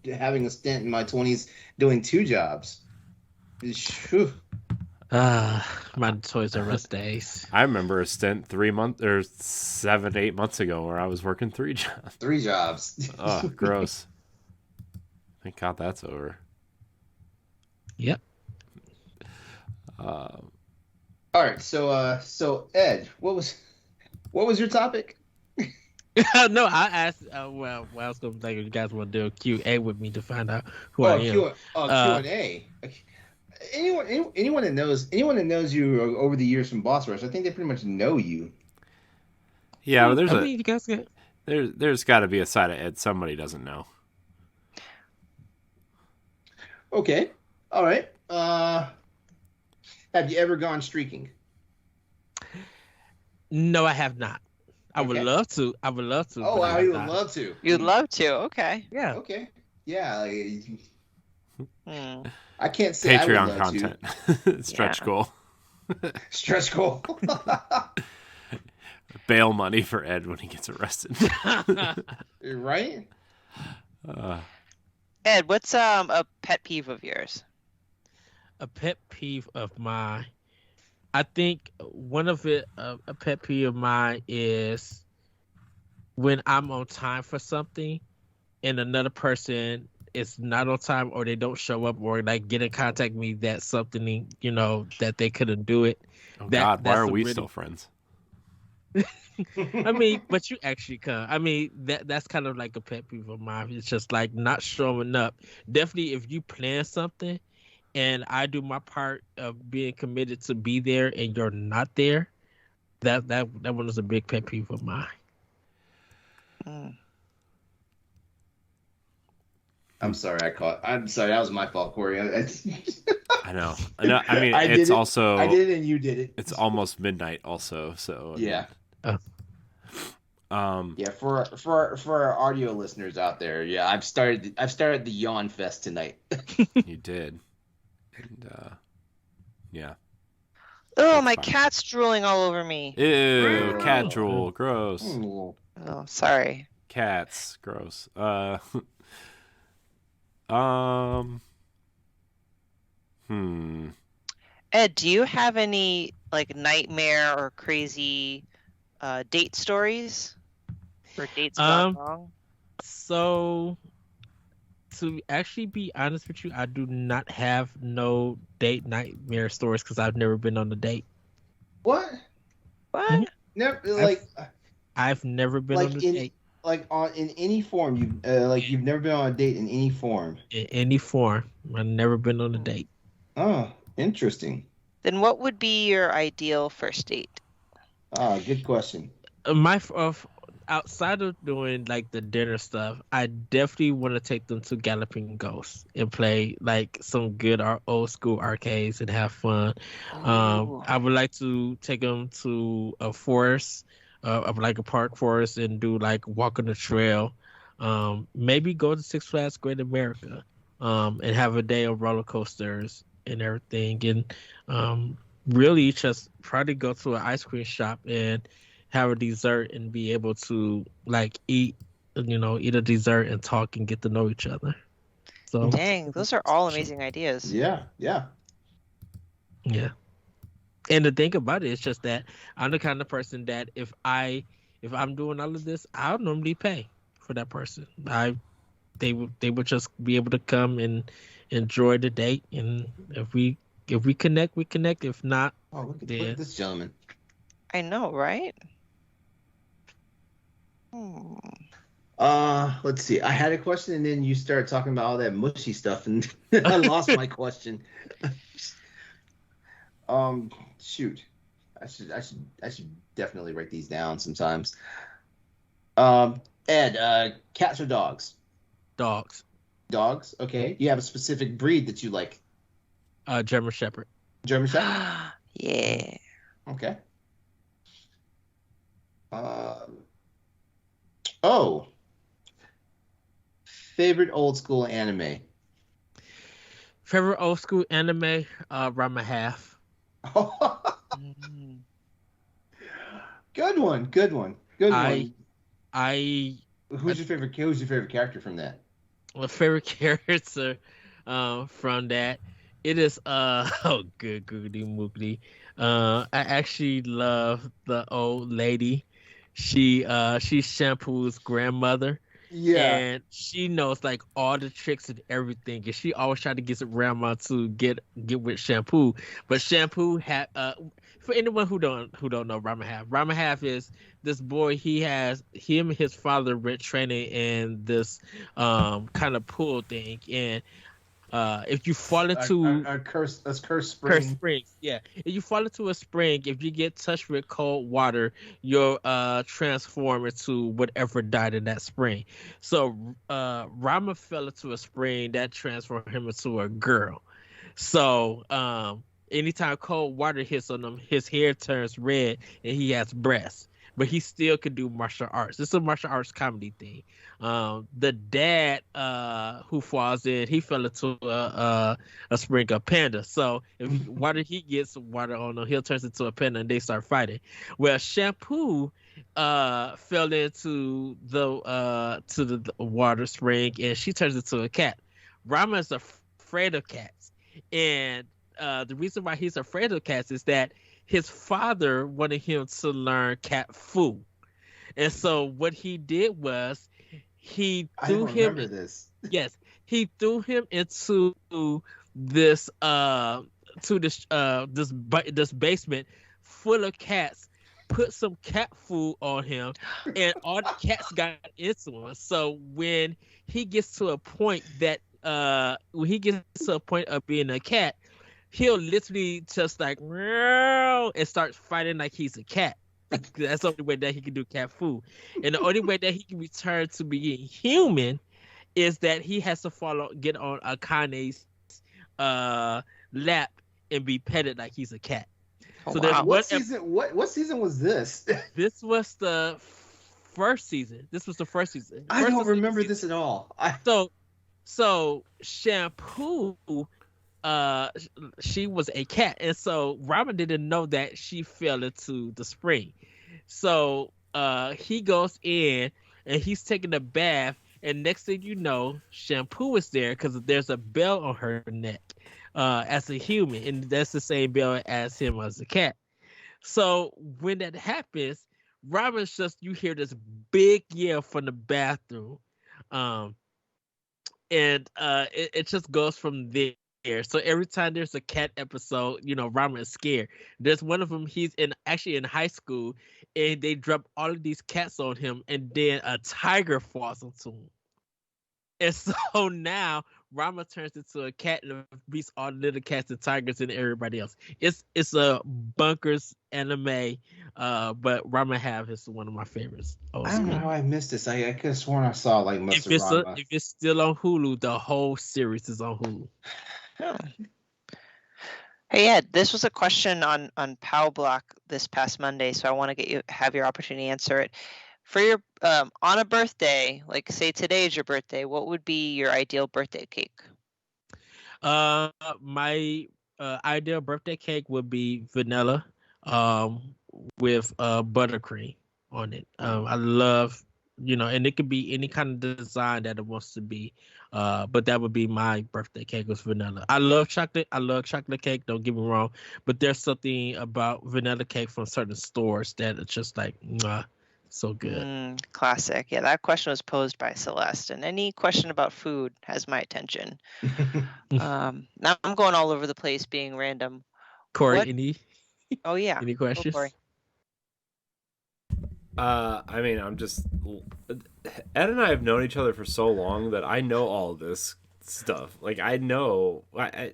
S1: having a stint in my 20s doing 2 jobs. Phew.
S4: My Toys R Us days.
S3: I remember a stint 7-8 months ago where I was working 3 jobs.
S1: 3 jobs.
S3: Oh, gross. Thank God that's over.
S4: Yep.
S1: All right, so Ed, what was your topic?
S4: No, I asked. Well, I was gonna think if you guys want to do a Q&A with me to find out who I am.
S1: Q&A. Anyone that knows you over the years from Boss Rush, I think they pretty much know you.
S3: Yeah, well,
S4: you guys got.
S3: there's got to be a side of Ed somebody doesn't know.
S1: Okay, all right. Have you ever gone streaking?
S4: No, I have not. I would
S1: Okay.
S4: love to.
S1: Oh,
S4: but I
S1: wow,
S4: have
S1: you would
S4: not.
S1: love to.
S2: You'd love to. Okay.
S4: Yeah.
S1: Okay. Yeah,
S2: Hmm.
S1: I can't say I would
S3: Patreon
S1: love to.
S3: content. Stretch
S2: Yeah.
S3: goal.
S1: Stretch goal.
S3: Bail money for Ed when he gets arrested.
S1: Right?
S2: Ed, what's a pet peeve of yours?
S4: A pet peeve of mine. I think one of it, a pet peeve of mine is when I'm on time for something and another person is not on time or they don't show up or like get in contact with me that something, that they couldn't do it.
S3: Oh God, why
S4: that's
S3: are
S4: a
S3: we
S4: really-
S3: still friends?
S4: I mean, but you actually come. I mean, that's kind of like a pet peeve of mine. It's just like not showing up. Definitely, if you plan something, and I do my part of being committed to be there, and you're not there, that one is a big pet peeve of mine.
S2: Hmm.
S1: I'm sorry, that was my fault, Corey.
S3: I know. I mean,
S1: I did
S3: it's
S1: it.
S3: also
S1: I did it and you did it.
S3: it's almost midnight, also. So
S1: Yeah.
S3: Um.
S1: Yeah, for our audio listeners out there, yeah, I've started the yawn fest tonight.
S3: You did. And yeah.
S2: Oh,
S3: That's
S2: my
S3: fine.
S2: cat's drooling all over me.
S3: Ew, cat drool, gross.
S1: Ooh.
S2: Oh, sorry.
S3: Cats, gross.
S2: Ed, do you have any like nightmare or crazy date stories where dates gone wrong?
S4: So, to actually be honest with you, I do not have no date nightmare stories because I've never been on a date.
S1: What?
S2: What?
S1: Never
S4: I've never been on a date.
S1: In any form. You've never been on a date in any form.
S4: In any form, I've never been on a date.
S1: Oh, interesting.
S2: Then what would be your ideal first date?
S1: Good question.
S4: Outside of doing like the dinner stuff, I definitely want to take them to Galloping Ghost and play like some good old school arcades and have fun.
S2: Ooh.
S4: I would like to take them to a forest, like a park forest, and do like walk on the trail. Maybe go to Six Flags Great America, and have a day of roller coasters and everything, and really just probably go to an ice cream shop and have a dessert and be able to like eat a dessert and talk and get to know each other. So
S2: dang, those are all amazing ideas.
S1: Yeah.
S4: And the thing about it is just that I'm the kind of person that if I'm doing all of this, I'll normally pay for that person. They would just be able to come and enjoy the date, and if we connect, we connect. If not,
S1: look at this gentleman.
S2: I know, right?
S1: Let's see. I had a question, and then you started talking about all that mushy stuff, and I lost my question. Shoot. I should definitely write these down sometimes. Ed, cats or dogs?
S4: Dogs.
S1: Dogs. Okay. You have a specific breed that you like?
S4: German Shepherd.
S1: German Shepherd.
S2: Yeah.
S1: Okay. Favorite old school anime?
S4: Favorite old school anime? Rama Half.
S1: Good one. Who's your favorite character from that?
S4: My favorite character from that, it is oh good googly moogly. I actually love the old lady. She's Shampoo's grandmother.
S1: Yeah.
S4: And she knows like all the tricks and everything, and she always tried to get grandma to get with Shampoo. But Shampoo had for anyone who don't know Rama Half is this boy. Him and his father went training in this kind of pool thing, and if you fall into
S1: a cursed spring.
S4: Cursed springs, yeah. If you fall into a spring, if you get touched with cold water, you'll transform into whatever died in that spring. So Rama fell into a spring that transformed him into a girl. So anytime cold water hits on him, his hair turns red and he has breasts. But he still could do martial arts. It's a martial arts comedy thing. The dad who falls in, he fell into a spring of panda. So if he gets water on him, he'll turn into a panda and they start fighting. Well, Shampoo fell into the water spring and she turns into a cat. Rama is afraid of cats, and the reason why he's afraid of cats is that his father wanted him to learn cat fu. And so what he did was he threw him.
S1: This.
S4: Yes, he threw him into this this basement full of cats, put some cat food on him, and all the cats got into him. So when he gets to a point of being a cat, he'll literally just like meow and start fighting like he's a cat. That's the only way that he can do cat food. And the only way that he can return to being human is that he has to get on Akane's lap and be petted like he's a cat.
S2: Oh,
S4: so
S2: wow.
S1: What season was this?
S4: This was the first season.
S1: I don't remember this at all.
S4: So Shampoo, she was a cat, and so Robin didn't know that she fell into the spring. So he goes in and he's taking a bath, And next thing you know, Shampoo is there because there's a bell on her neck as a human, and that's the same bell as him as a cat. So when that happens, Robin's just you hear this big yell from the bathroom, um, and it just goes from there. So every time there's a cat episode, Robin is scared. There's one of them. He's actually in high school, and they drop all of these cats on him, and then a tiger falls onto him. And so now Rama turns into a cat and beats all the little cats and tigers and everybody else. It's a bunkers anime, but Rama Have is one of my favorites.
S1: I don't know how I missed this. I could have sworn I saw like most of Rama.
S4: If it's still on Hulu, the whole series is on Hulu.
S2: Oh. Hey Ed, this was a question on Pow Block this past Monday, so I want to have your opportunity to answer it. For your on a birthday, like say today's your birthday, what would be your ideal birthday cake?
S4: My ideal birthday cake would be vanilla, with buttercream on it. I love, and it could be any kind of design that it wants to be. But that would be my birthday cake was vanilla. I love chocolate. I love chocolate cake. Don't get me wrong, but there's something about vanilla cake from certain stores that it's just like, mwah, so good.
S2: Classic. Yeah, that question was posed by Celeste, and any question about food has my attention. Now I'm going all over the place, being random.
S4: Corey, any?
S2: Oh yeah.
S4: Any questions?
S3: I mean, Ed and I have known each other for so long that I know all this stuff. Like I know, I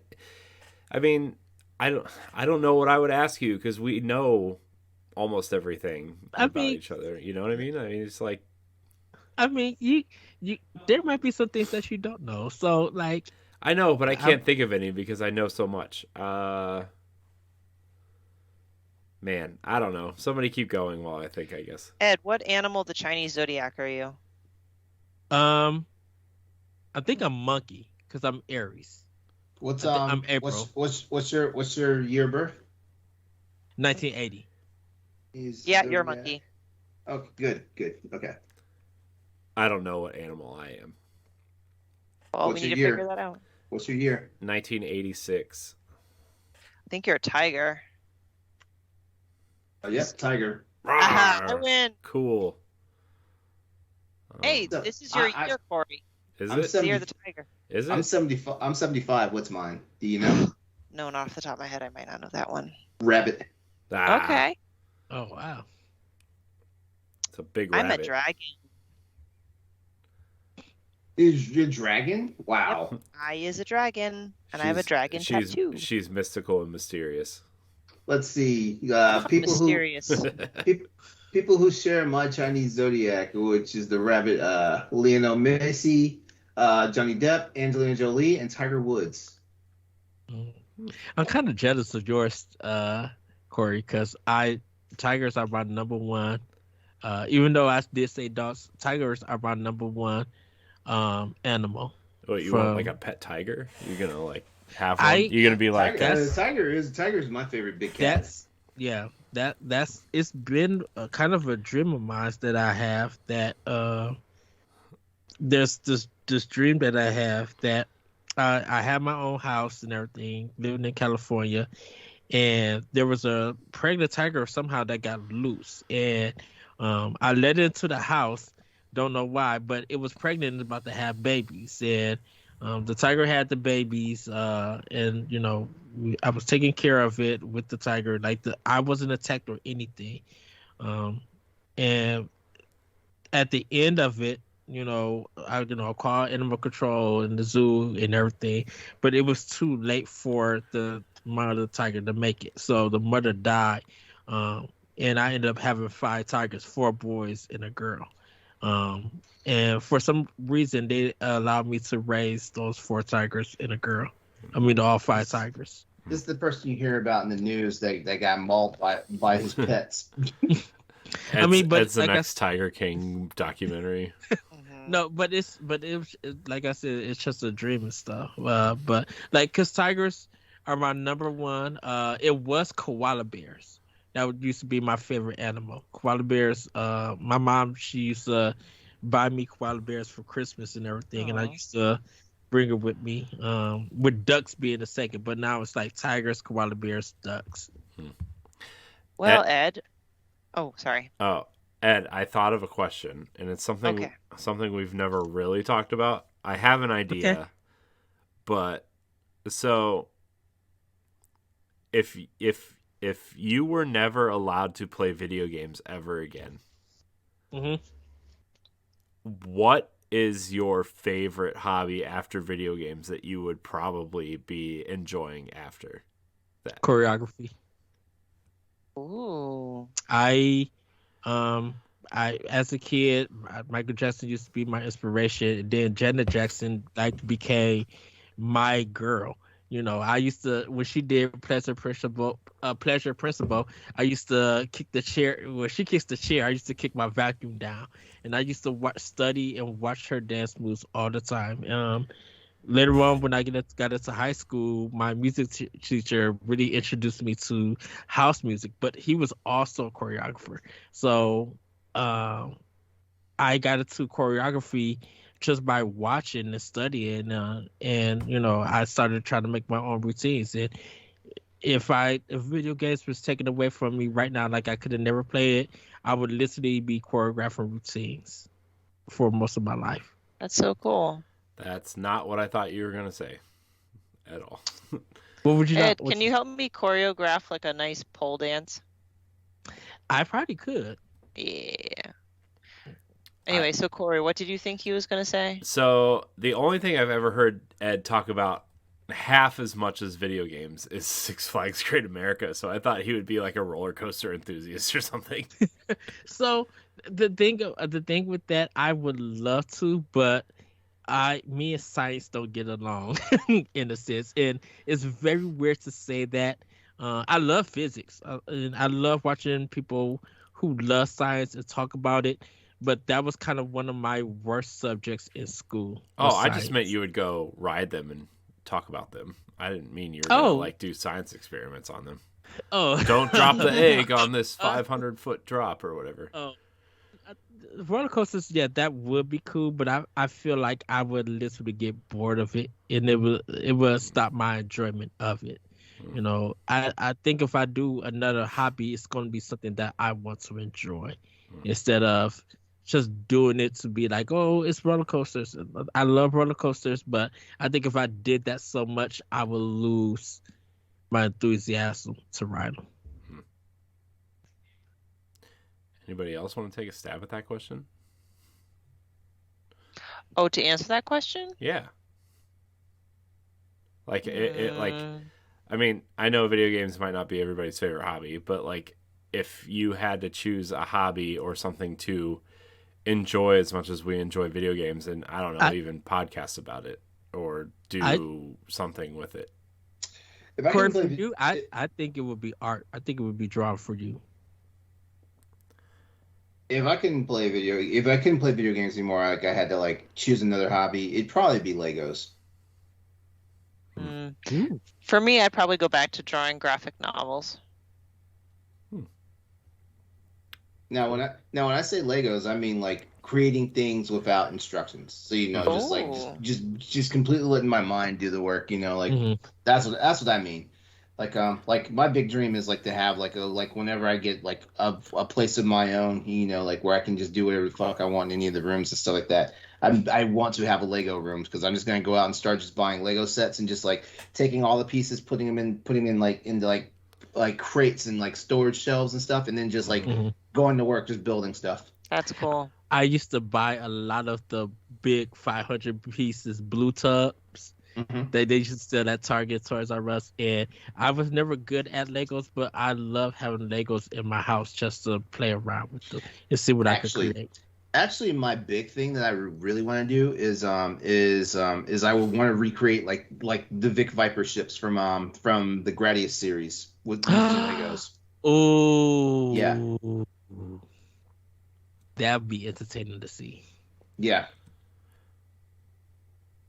S3: mean, I don't know what I would ask you because we know almost everything about each other. You know what I mean? I mean, it's like,
S4: you there might be some things that you don't know. So like,
S3: I know, but I can't think of any because I know so much. Man, I don't know. Somebody keep going while I think, I guess.
S2: Ed, what animal of the Chinese zodiac are you?
S4: I think I'm monkey because I'm Aries.
S1: I'm April. What's your year of birth?
S4: 1980.
S2: You're a monkey.
S1: Okay, good. Okay.
S3: I don't know what animal I am.
S2: Well, we need to figure that out.
S1: What's your year?
S3: 1986.
S2: I think you're a tiger.
S1: Oh, yep, tiger.
S2: I win.
S3: Cool.
S2: Hey, this is your year, Corey.
S3: Is
S2: it? The year of the tiger.
S3: Is it?
S1: I'm 75. What's mine? Do you know?
S2: No, not off the top of my head. I might not know that one.
S1: Rabbit.
S2: Okay.
S4: Oh, wow.
S3: It's a big rabbit.
S2: I'm a dragon.
S1: Is your dragon? Wow.
S2: Yep. I is a dragon, and I have a dragon tattoo.
S3: She's mystical and mysterious.
S1: Let's see.
S2: Mysterious.
S1: People who share my Chinese zodiac, which is the rabbit, Lionel Messi, Johnny Depp, Angelina Jolie, and Tiger Woods.
S4: I'm kind of jealous of yours, Corey, because tigers are my number one. Even though I did say dogs, tigers are my number one animal.
S3: What, you want like a pet tiger? You're gonna like have one? You're gonna be like
S1: tiger is my favorite big cat.
S4: That's it's been a kind of a dream of mine that I have, that there's this dream that I have that I have my own house and everything, living in California, and there was a pregnant tiger somehow that got loose, and I let it into the house. Don't know why, but it was pregnant and about to have babies, and the tiger had the babies, and I was taking care of it with the tiger. I wasn't attacked or anything, and at the end of it, I called animal control and the zoo and everything, but it was too late for the mother of the tiger to make it. So the mother died, and I ended up having 5 tigers, 4 boys and a girl. And for some reason, they allowed me to raise those 4 tigers and a girl. I mean, all 5 tigers.
S1: This is the person you hear about in the news that got mauled by his pets.
S4: But
S3: it's the next Tiger King documentary.
S4: No, but it was like I said, it's just a dream and stuff. But cause tigers are my number one. It was koala bears. That used to be my favorite animal. Koala bears. My mom, she used to buy me koala bears for Christmas and everything, and I
S2: Aw.
S4: used to bring her with me. With ducks being the second, but now it's like tigers, koala bears, ducks.
S2: Well, Ed. Oh, sorry.
S3: Oh, Ed, I thought of a question, and it's
S2: Okay.
S3: something we've never really talked about. I have an idea,
S4: Okay.
S3: but so if you were never allowed to play video games ever again,
S4: hmm
S3: what is your favorite hobby after video games that you would probably be enjoying after that?
S4: Choreography.
S2: Ooh.
S4: I as a kid, Michael Jackson used to be my inspiration. And then Janet Jackson became my girl. You know, I used to when she did Pleasure Principle, I used to kick the chair. When she kicks the chair, I used to kick my vacuum down, and I used to study and watch her dance moves all the time. Later on, when I got into high school, my music teacher really introduced me to house music, but he was also a choreographer. So I got into choreography just by watching and studying, and I started trying to make my own routines. And if video games was taken away from me right now, like I could have never played it, I would literally be choreographing routines for most of my life.
S2: That's so cool.
S3: That's not what I thought you were going to say at all.
S4: What would you
S2: Ed,
S4: not?
S2: can you help me choreograph like a nice pole dance?
S4: I probably could.
S2: Yeah. Anyway, so Corey, what did you think he was going to say?
S3: So the only thing I've ever heard Ed talk about half as much as video games is Six Flags Great America. So I thought he would be like a roller coaster enthusiast or something.
S4: So the thing with that, I would love to, but me and science don't get along in a sense, and it's very weird to say that. I love physics, and I love watching people who love science and talk about it. But that was kind of one of my worst subjects in school.
S3: Oh, I just meant you would go ride them and talk about them. I didn't mean you were gonna like do science experiments on them.
S4: Oh,
S3: don't drop the egg on this 500-foot drop or whatever.
S4: Oh, roller coasters, yeah, that would be cool, but I feel like I would literally get bored of it, and it would stop my enjoyment of it. You know, I think if I do another hobby, it's going to be something that I want to enjoy instead of just doing it to be like, oh, it's roller coasters. I love roller coasters, but I think if I did that so much, I would lose my enthusiasm to ride them.
S3: Anybody else want to take a stab at that question?
S2: Oh, to answer that question?
S3: Yeah. Like I mean, I know video games might not be everybody's favorite hobby, but like if you had to choose a hobby or something to enjoy as much as we enjoy video games, and I don't know, even podcast about it or do something with it.
S1: If I
S4: Corey,
S1: can play,
S4: for you, I think it would be art. I think it would be drawing for you.
S1: if I couldn't play video games anymore, like I had to like choose another hobby, it'd probably be Legos.
S2: For me, I'd probably go back to drawing graphic novels.
S1: Now when I say Legos, I mean like creating things without instructions. So just like just completely letting my mind do the work. Like that's what I mean. Like my big dream is like to have like whenever I get like a place of my own, like where I can just do whatever the fuck I want in any of the rooms and stuff like that. I want to have a Lego room because I'm just gonna go out and start just buying Lego sets and just like taking all the pieces, putting them in like into like crates and like storage shelves and stuff, and then just like going to work just building stuff.
S2: That's cool.
S4: I used to buy a lot of the big 500 pieces blue tubs. They used to sell at Target, Toys R Us, and I was never good at Legos, but I love having Legos in my house just to play around with them and see what I could create.
S1: Actually, my big thing that I really want to do is I would want to recreate like the Vic Viper ships from the Gradius series with Legos.
S4: Oh,
S1: yeah,
S4: that'd be entertaining to see.
S1: Yeah,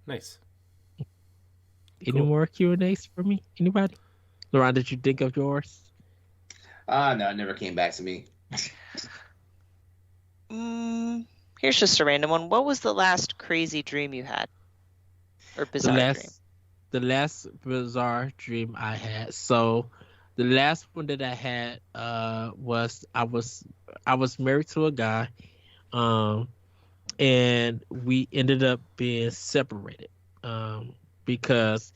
S3: nice.
S4: Any more Q&As for me? Anybody? LeRon, did you think of yours?
S1: No, it never came back to me.
S2: Here's just a random one. What was the last crazy dream you had? Or bizarre dream?
S4: The last bizarre dream I had. So the last one that I had was I was married to a guy, and we ended up being separated because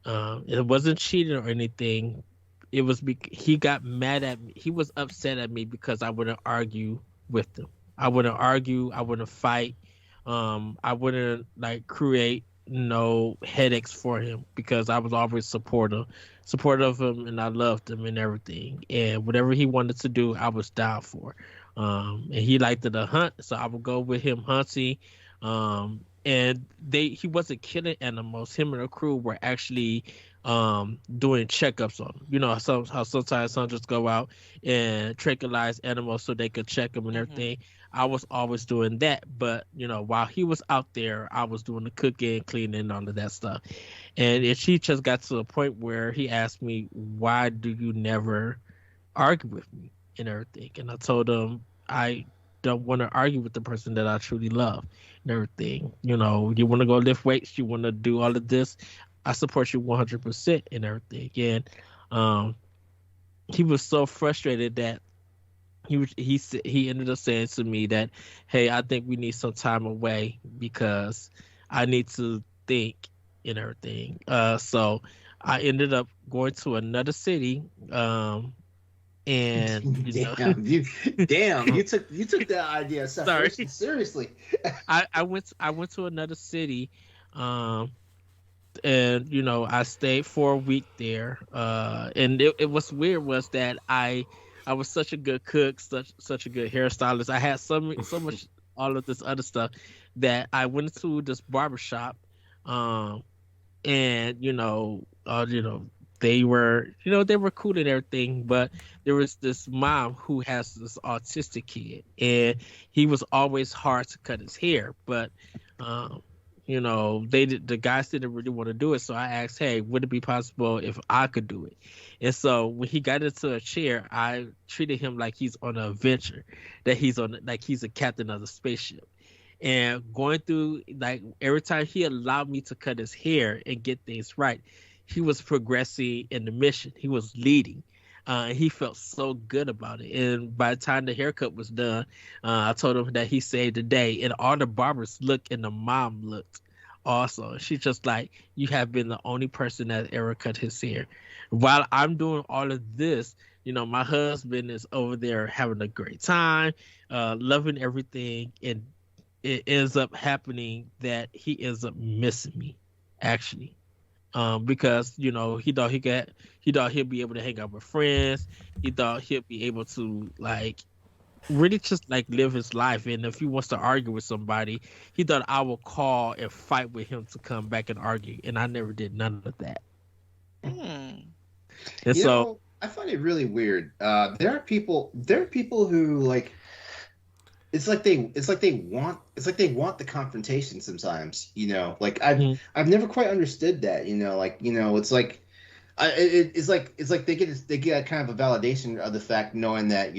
S4: it wasn't cheating or anything. It was he got mad at me. He was upset at me because I wouldn't argue with him. I wouldn't argue. I wouldn't fight. I wouldn't like create no headaches for him because I was always supportive of him, and I loved him and everything. And whatever he wanted to do, I was down for. And he liked to hunt, so I would go with him hunting. And he wasn't killing animals. Him and the crew were actually doing checkups on them. You know how sometimes hunters go out and tranquilize animals so they could check them and everything. I was always doing that, but while he was out there, I was doing the cooking, cleaning, and all of that stuff. And she just got to a point where he asked me, "Why do you never argue with me and everything?" And I told him, I don't want to argue with the person that I truly love and everything. You want to go lift weights, you want to do all of this, I support you 100% and everything. And he was so frustrated that he ended up saying to me that, "Hey, I think we need some time away because I need to think and everything." So I ended up going to another city. And
S1: you took that idea of separation seriously.
S4: I went to another city, and I stayed for a week there. And it was weird was that I was such a good cook, such a good hairstylist. I had so much all of this other stuff that I went to this barbershop, and they were cool and everything, but there was this mom who has this autistic kid, and he was always hard to cut his hair, but the guys didn't really want to do it. So I asked, "Hey, would it be possible if I could do it?" And so when he got into a chair, I treated him like he's on an adventure, that he's a captain of the spaceship. And going through, like, every time he allowed me to cut his hair and get things right, he was progressing in the mission. He was leading. And he felt so good about it. And by the time the haircut was done, I told him that he saved the day. And all the barbers looked, and the mom looked also. She's just like, "You have been the only person that ever cut his hair." While I'm doing all of this, my husband is over there having a great time, loving everything. And it ends up happening that he ends up missing me, actually. Because he thought he'll be able to hang out with friends. He thought he'll be able to really just live his life. And if he wants to argue with somebody, he thought I would call and fight with him to come back and argue. And I never did none of that. And
S1: I find it really weird. There are people who it's like they want the confrontation sometimes. I've never quite understood that. It's like they get kind of a validation of the fact, knowing that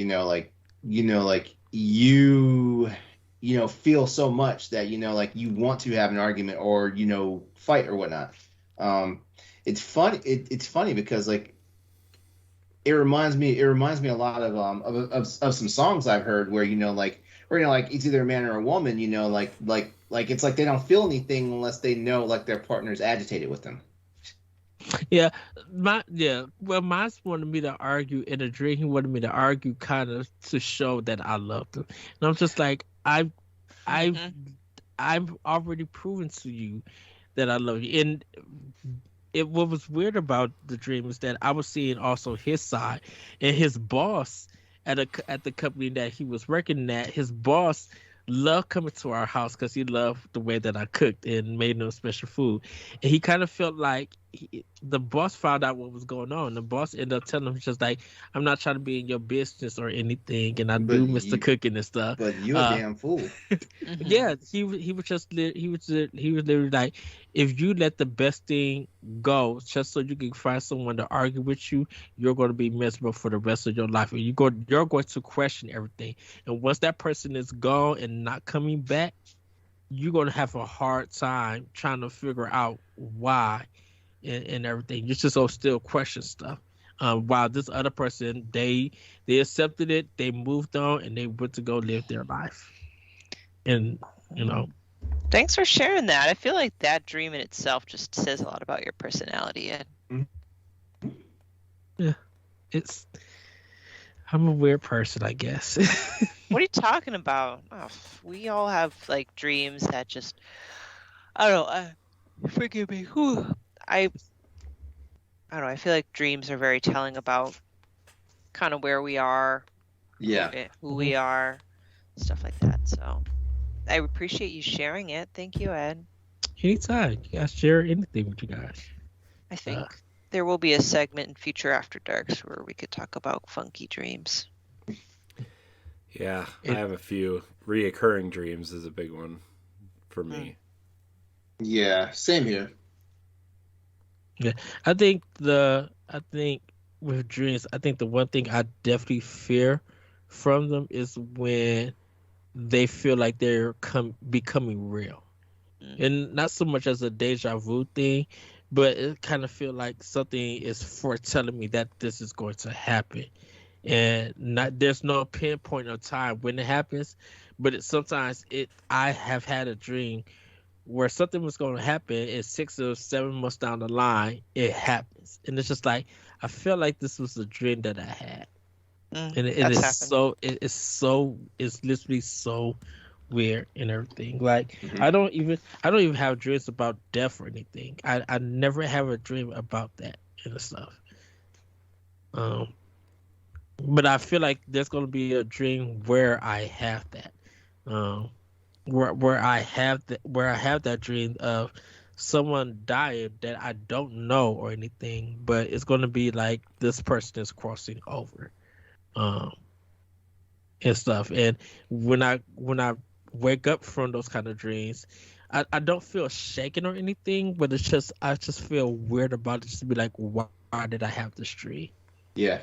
S1: you feel so much that you want to have an argument or fight or whatnot. It's funny. It's funny because it reminds me a lot of some songs I've heard where it's either a man or a woman, it's like they don't feel anything unless they know their partner's agitated with them.
S4: Yeah, well, Miles wanted me to argue in a dream. He wanted me to argue kind of to show that I loved him. And I'm just like, I've already proven to you that I love you. And what was weird about the dream is that I was seeing also his side, and his boss at the company that he was working at, his boss loved coming to our house because he loved the way that I cooked and made no special food. And he kind of felt like the boss found out what was going on. The boss ended up telling him just like, I'm not trying to be in your business or anything, and I
S1: But
S4: do miss the
S1: you-
S4: cooking and stuff.
S1: But you a damn fool.
S4: Yeah, he was just he was literally like, if you let the best thing go just so you can find someone to argue with you, you're going to be miserable for the rest of your life, and you're going to question everything. And once that person is gone and not coming back, you're going to have a hard time trying to figure out why and everything. You just go still question stuff. While this other person, they accepted it, they moved on, and they went to go live their life. And
S2: Thanks for sharing that. I feel like that dream in itself just says a lot about your personality. And
S4: yeah, I'm a weird person, I guess.
S2: what are you talking about? Oh, we all have like dreams that just, I don't know. Forgive me. Whew. I don't know. I feel like dreams are very telling about kind of where we are,
S1: Yeah.
S2: who we are, stuff like that. So I appreciate you sharing it. Thank you, Ed.
S4: Anytime. You guys share anything with you guys.
S2: I think there will be a segment in future After Darks where we could talk about funky dreams.
S3: Yeah, I have a few. Reoccurring dreams is a big one for me.
S1: Yeah, same here.
S4: Yeah, I think with dreams, I think the one thing I definitely fear from them is when they feel like they're becoming real, and not so much as a deja vu thing, but it kind of feel like something is foretelling me that this is going to happen, and there's no pinpoint of time when it happens, but sometimes I have had a dream where something was going to happen, and 6 or 7 months down the line, it happens. And it's just like, I feel like this was a dream that I had. And it's literally so weird and everything. Like, I don't even have dreams about death or anything. I never have a dream about that and stuff. But I feel like there's going to be a dream where I have that. Where I have that dream of someone dying that I don't know or anything, but it's going to be like this person is crossing over, and stuff. And when I wake up from those kind of dreams, I don't feel shaken or anything, but I just feel weird about it. Just to be like, why did I have this dream?
S1: Yeah.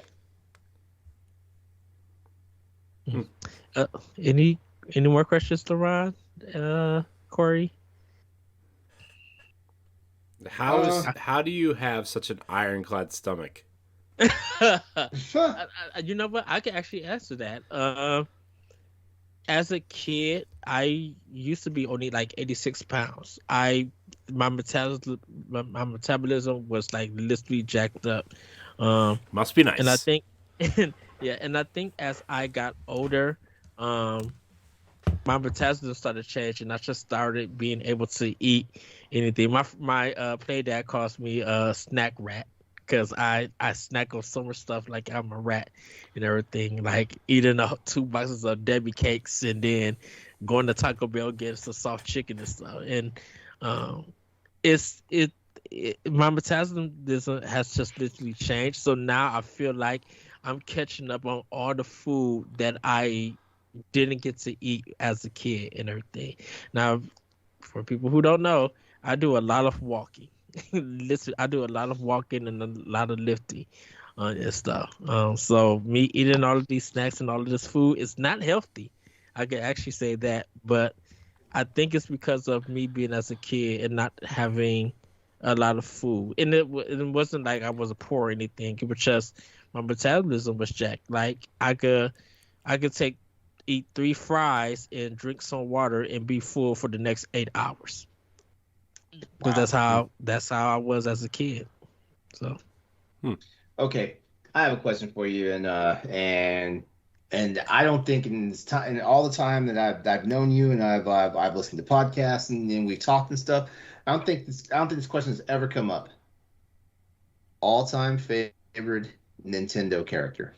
S4: Any more questions, LeRon? Corey?
S3: How do you have such an ironclad stomach?
S4: You know what? I can actually answer that. As a kid, I used to be only like 86 pounds. My metabolism was like literally jacked up.
S3: Must be nice.
S4: And I think, and I think as I got older, my metabolism started changing. I just started being able to eat anything. My play dad calls me a snack rat because I snack on so much stuff like I'm a rat and everything. Like eating 2 boxes of Debbie cakes and then going to Taco Bell getting some soft chicken and stuff. And my metabolism has just literally changed. So now I feel like I'm catching up on all the food that I didn't get to eat as a kid and everything. Now, for people who don't know, I do a lot of walking. Listen, I do a lot of walking and a lot of lifting and stuff. So me eating all of these snacks and all of this food is not healthy. I can actually say that, but I think it's because of me being as a kid and not having a lot of food. And it wasn't like I was poor or anything. It was just my metabolism was jacked. Like I could eat 3 fries and drink some water and be full for the next 8 hours. Because that's how I was as a kid. So.
S1: Okay, I have a question for you, and I don't think in all the time that I've known you and I've listened to podcasts and then we've talked and stuff, I don't think this question has ever come up. All-time favorite Nintendo character?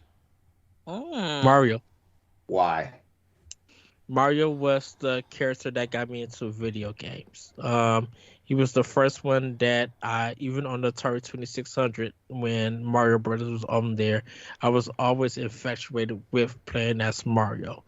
S4: Mario.
S1: Why?
S4: Mario was the character that got me into video games. He was the first one that I, even on the Atari 2600, when Mario Brothers was on there, I was always infatuated with playing as Mario.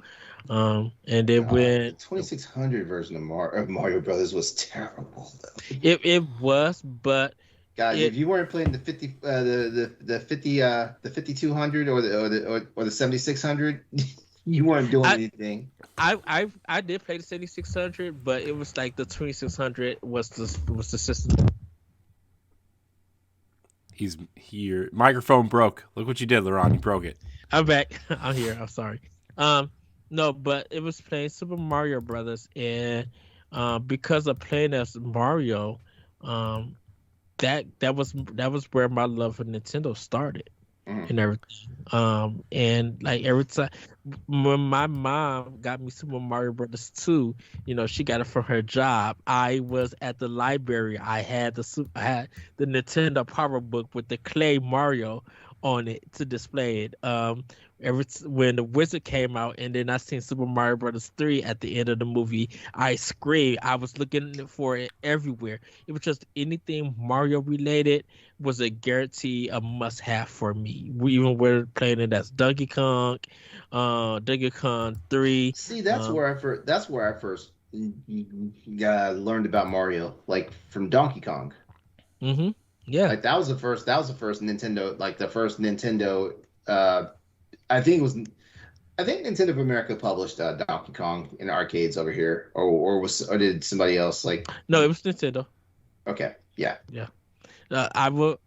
S4: And then
S1: The
S4: when
S1: 2600 version of Mario Brothers was terrible, though.
S4: it was, but
S1: Guys,
S4: it
S1: if you weren't playing the 5200 or the 7600, you weren't doing anything.
S4: I did play the 7600, but it was like the 2600 was the system.
S3: Your microphone broke. Look what you did, LeRon. You broke it.
S4: I'm back. I'm here. I'm sorry. No, but it was playing Super Mario Brothers, and because of playing as Mario, that was where my love for Nintendo started and everything. And like every time when my mom got me Super Mario Brothers 2, she got it from her job. I was at the library. I had the Nintendo Power Book with the clay Mario on it to display it. When the Wizard came out, and then I seen Super Mario Brothers 3 at the end of the movie, I screamed. I was looking for it everywhere. It was just anything Mario related was a guarantee, a must have for me. We even were playing it as Donkey Kong 3.
S1: See, that's where I first learned about Mario, like from Donkey Kong.
S4: Mm-hmm. Yeah.
S1: Like that was the first Nintendo, like the first Nintendo. I think Nintendo of America published Donkey Kong in arcades over here, or did somebody else like?
S4: No, it was Nintendo.
S1: Okay, yeah.
S4: When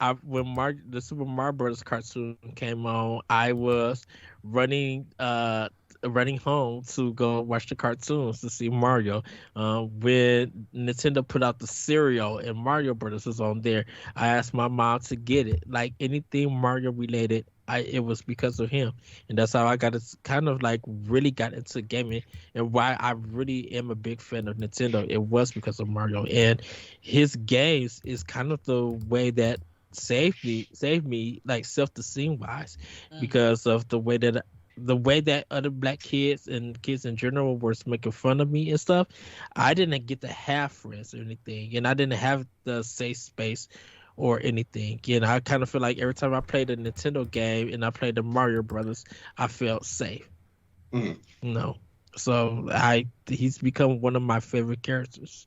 S4: the Super Mario Brothers cartoon came on, I was running home to go watch the cartoons to see Mario. When Nintendo put out the cereal and Mario Brothers was on there, I asked my mom to get it. Like anything Mario related, it was because of him, and that's how I really got into gaming, and why I really am a big fan of Nintendo. It was because of Mario, and his games is kind of the way that saved me like self-esteem wise, because of the way that other black kids and kids in general were making fun of me and stuff. I didn't get to have friends or anything, and I didn't have the safe space or anything. I kind of feel like every time I played a Nintendo game and I played the Mario Brothers, I felt safe. So he's become one of my favorite characters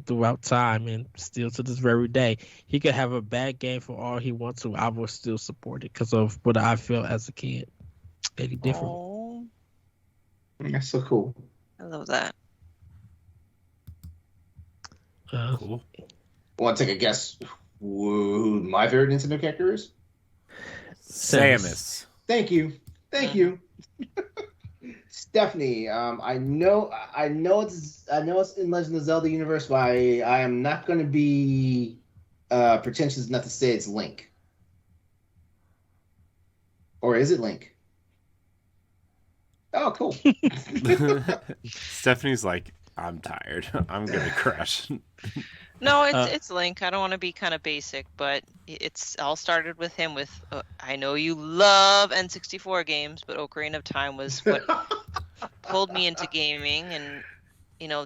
S4: throughout time, and still to this very day. He could have a bad game for all he wants to. I will still support it because of what I felt as a kid. That he different.
S2: Oh,
S1: That's so cool.
S2: I love that.
S3: Cool.
S1: Want to take a guess who my favorite Nintendo character is?
S3: Samus.
S1: Thank you. Stephanie, I know it's in Legend of Zelda universe, but I am not going to be pretentious enough to say it's Link. Or is it Link? Oh, cool.
S3: Stephanie's like, I'm tired. I'm gonna crash.
S2: No, it's Link. I don't want to be kind of basic, but it's all started with him. I know you love N64 games, but Ocarina of Time was what pulled me into gaming, and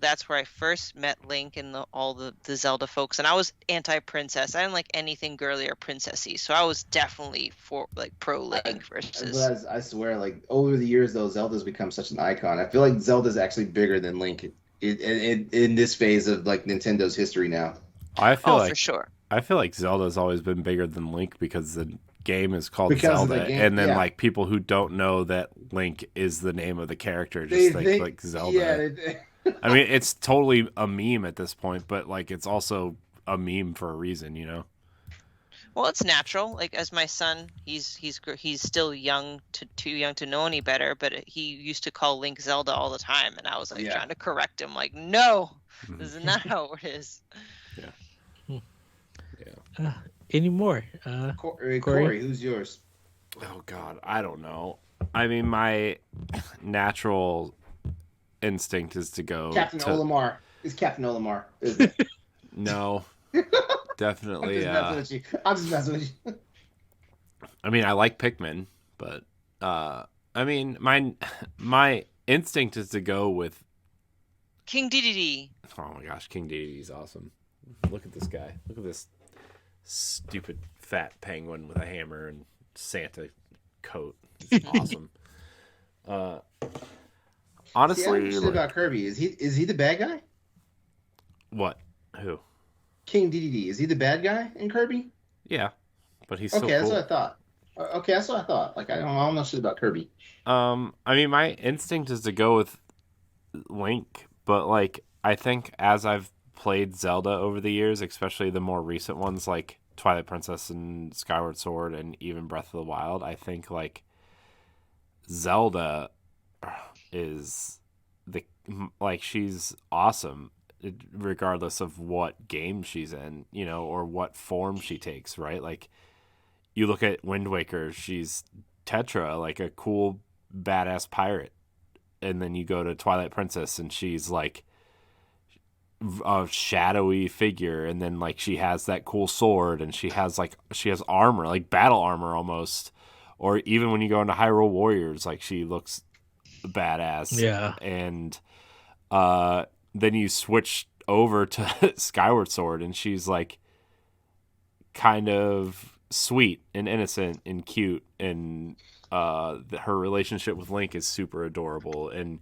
S2: that's where I first met Link and all the Zelda folks. And I was anti-princess. I didn't like anything girly or princessy, so I was definitely for pro Link versus.
S1: I swear, like over the years, though, Zelda's become such an icon. I feel like Zelda's actually bigger than Link in this phase of like Nintendo's history now.
S2: For sure.
S3: I feel like Zelda's always been bigger than Link because the game is called Zelda, and then like people who don't know that Link is the name of the character just think like Zelda.
S1: Yeah,
S3: I mean, it's totally a meme at this point, but like it's also a meme for a reason,
S2: Well, it's natural. Like as my son, he's still too young to know any better. But he used to call Link Zelda all the time, and I was like trying to correct him, like, no, this is not how it is.
S3: Yeah.
S4: Any more?
S1: Corey, who's yours?
S3: Oh God, I don't know. I mean, my natural instinct is to go
S1: Captain Olimar. It's Captain Olimar, isn't it?
S3: No, definitely.
S1: I'm just messing with you.
S3: I mean, I like Pikmin, but I mean, my instinct is to go with
S2: King Dedede.
S3: Oh my gosh, King Dedede is awesome. Look at this guy. Look at this stupid fat penguin with a hammer and Santa coat. It's awesome. Honestly,
S1: See, I'm interested about Kirby. Is he the bad guy?
S3: What? Who?
S1: King DDD. Is he the bad guy in Kirby?
S3: Yeah, but he's so
S1: okay. That's
S3: cool.
S1: what I thought. Okay, that's what I thought. Like I don't know shit about Kirby.
S3: I mean, my instinct is to go with Link, but like I think as I've played Zelda over the years, especially the more recent ones like Twilight Princess and Skyward Sword and even Breath of the Wild, I think like Zelda is she's awesome regardless of what game she's in, you know, or what form she takes, right? Like you look at Wind Waker, she's Tetra, like a cool badass pirate. And then you go to Twilight Princess and she's like a shadowy figure, and then like she has that cool sword and she has armor, like battle armor almost. Or even when you go into Hyrule Warriors, like she looks badass.
S4: Yeah.
S3: And then you switch over to Skyward Sword and she's like kind of sweet and innocent and cute, and her relationship with Link is super adorable, and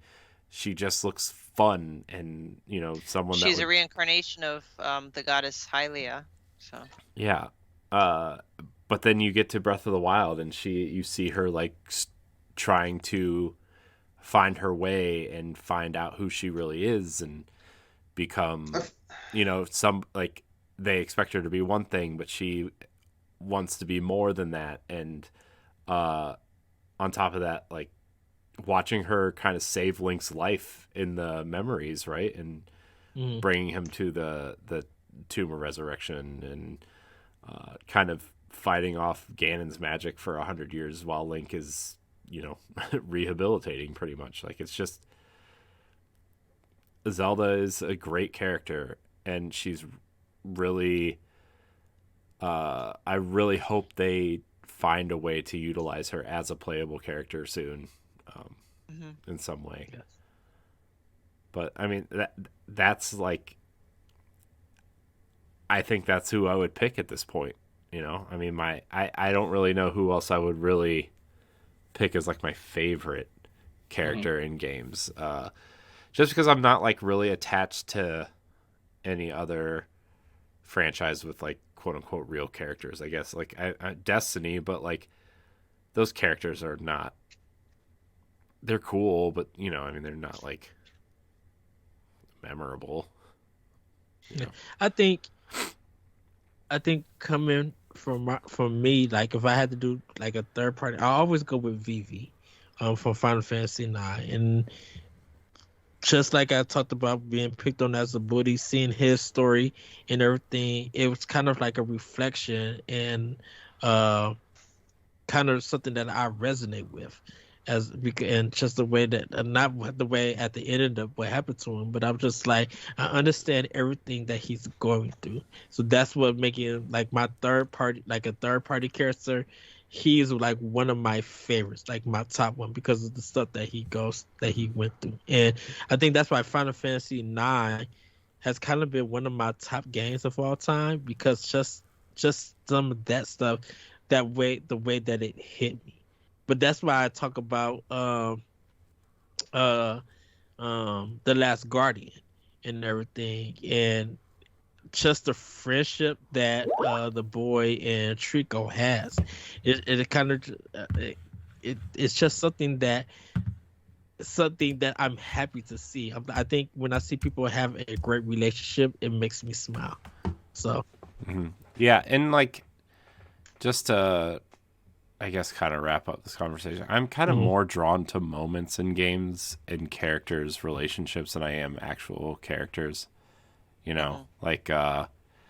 S3: she just looks fun, and you know,
S2: she's a reincarnation of the goddess Hylia. So
S3: yeah, but then you get to Breath of the Wild and you see her like trying to find her way and find out who she really is and become, you know, some like they expect her to be one thing, but she wants to be more than that. And on top of that, like watching her kind of save Link's life in the memories, right? And bringing him to the Tomb of Resurrection and kind of fighting off Ganon's magic for 100 years while Link is, you know, rehabilitating pretty much. Like it's just, Zelda is a great character, and she's really, I really hope they find a way to utilize her as a playable character soon, in some way.
S4: Yes.
S3: But I mean, that's like, I think that's who I would pick at this point. You know, I mean, I don't really know who else I would really pick as like my favorite character in games. Just because I'm not like really attached to any other franchise with like quote unquote real characters, I guess. Like Destiny, but like those characters are not, they're cool, but you know, I mean, they're not like memorable. You know?
S4: I think coming from me, like if I had to do like a third party, I always go with Vivi, from Final Fantasy IX. And just like I talked about being picked on as a bully, seeing his story and everything, it was kind of like a reflection and kind of something that I resonate with, and just the way that, not the way at the end of what happened to him, but I'm just like, I understand everything that he's going through. So that's what making him like my third party, like a third party character. He's like one of my favorites, like my top one, because of the stuff that he went through. And I think that's why Final Fantasy IX has kind of been one of my top games of all time, because just some of that stuff, the way that it hit me. But that's why I talk about The Last Guardian and everything, and just the friendship that the boy and Trico has. It kind of it's just something that I'm happy to see. I think when I see people have a great relationship, it makes me smile. So
S3: yeah, and like just to, I guess, kind of wrap up this conversation, I'm kind of more drawn to moments in games and characters' relationships than I am actual characters. You know, like oh,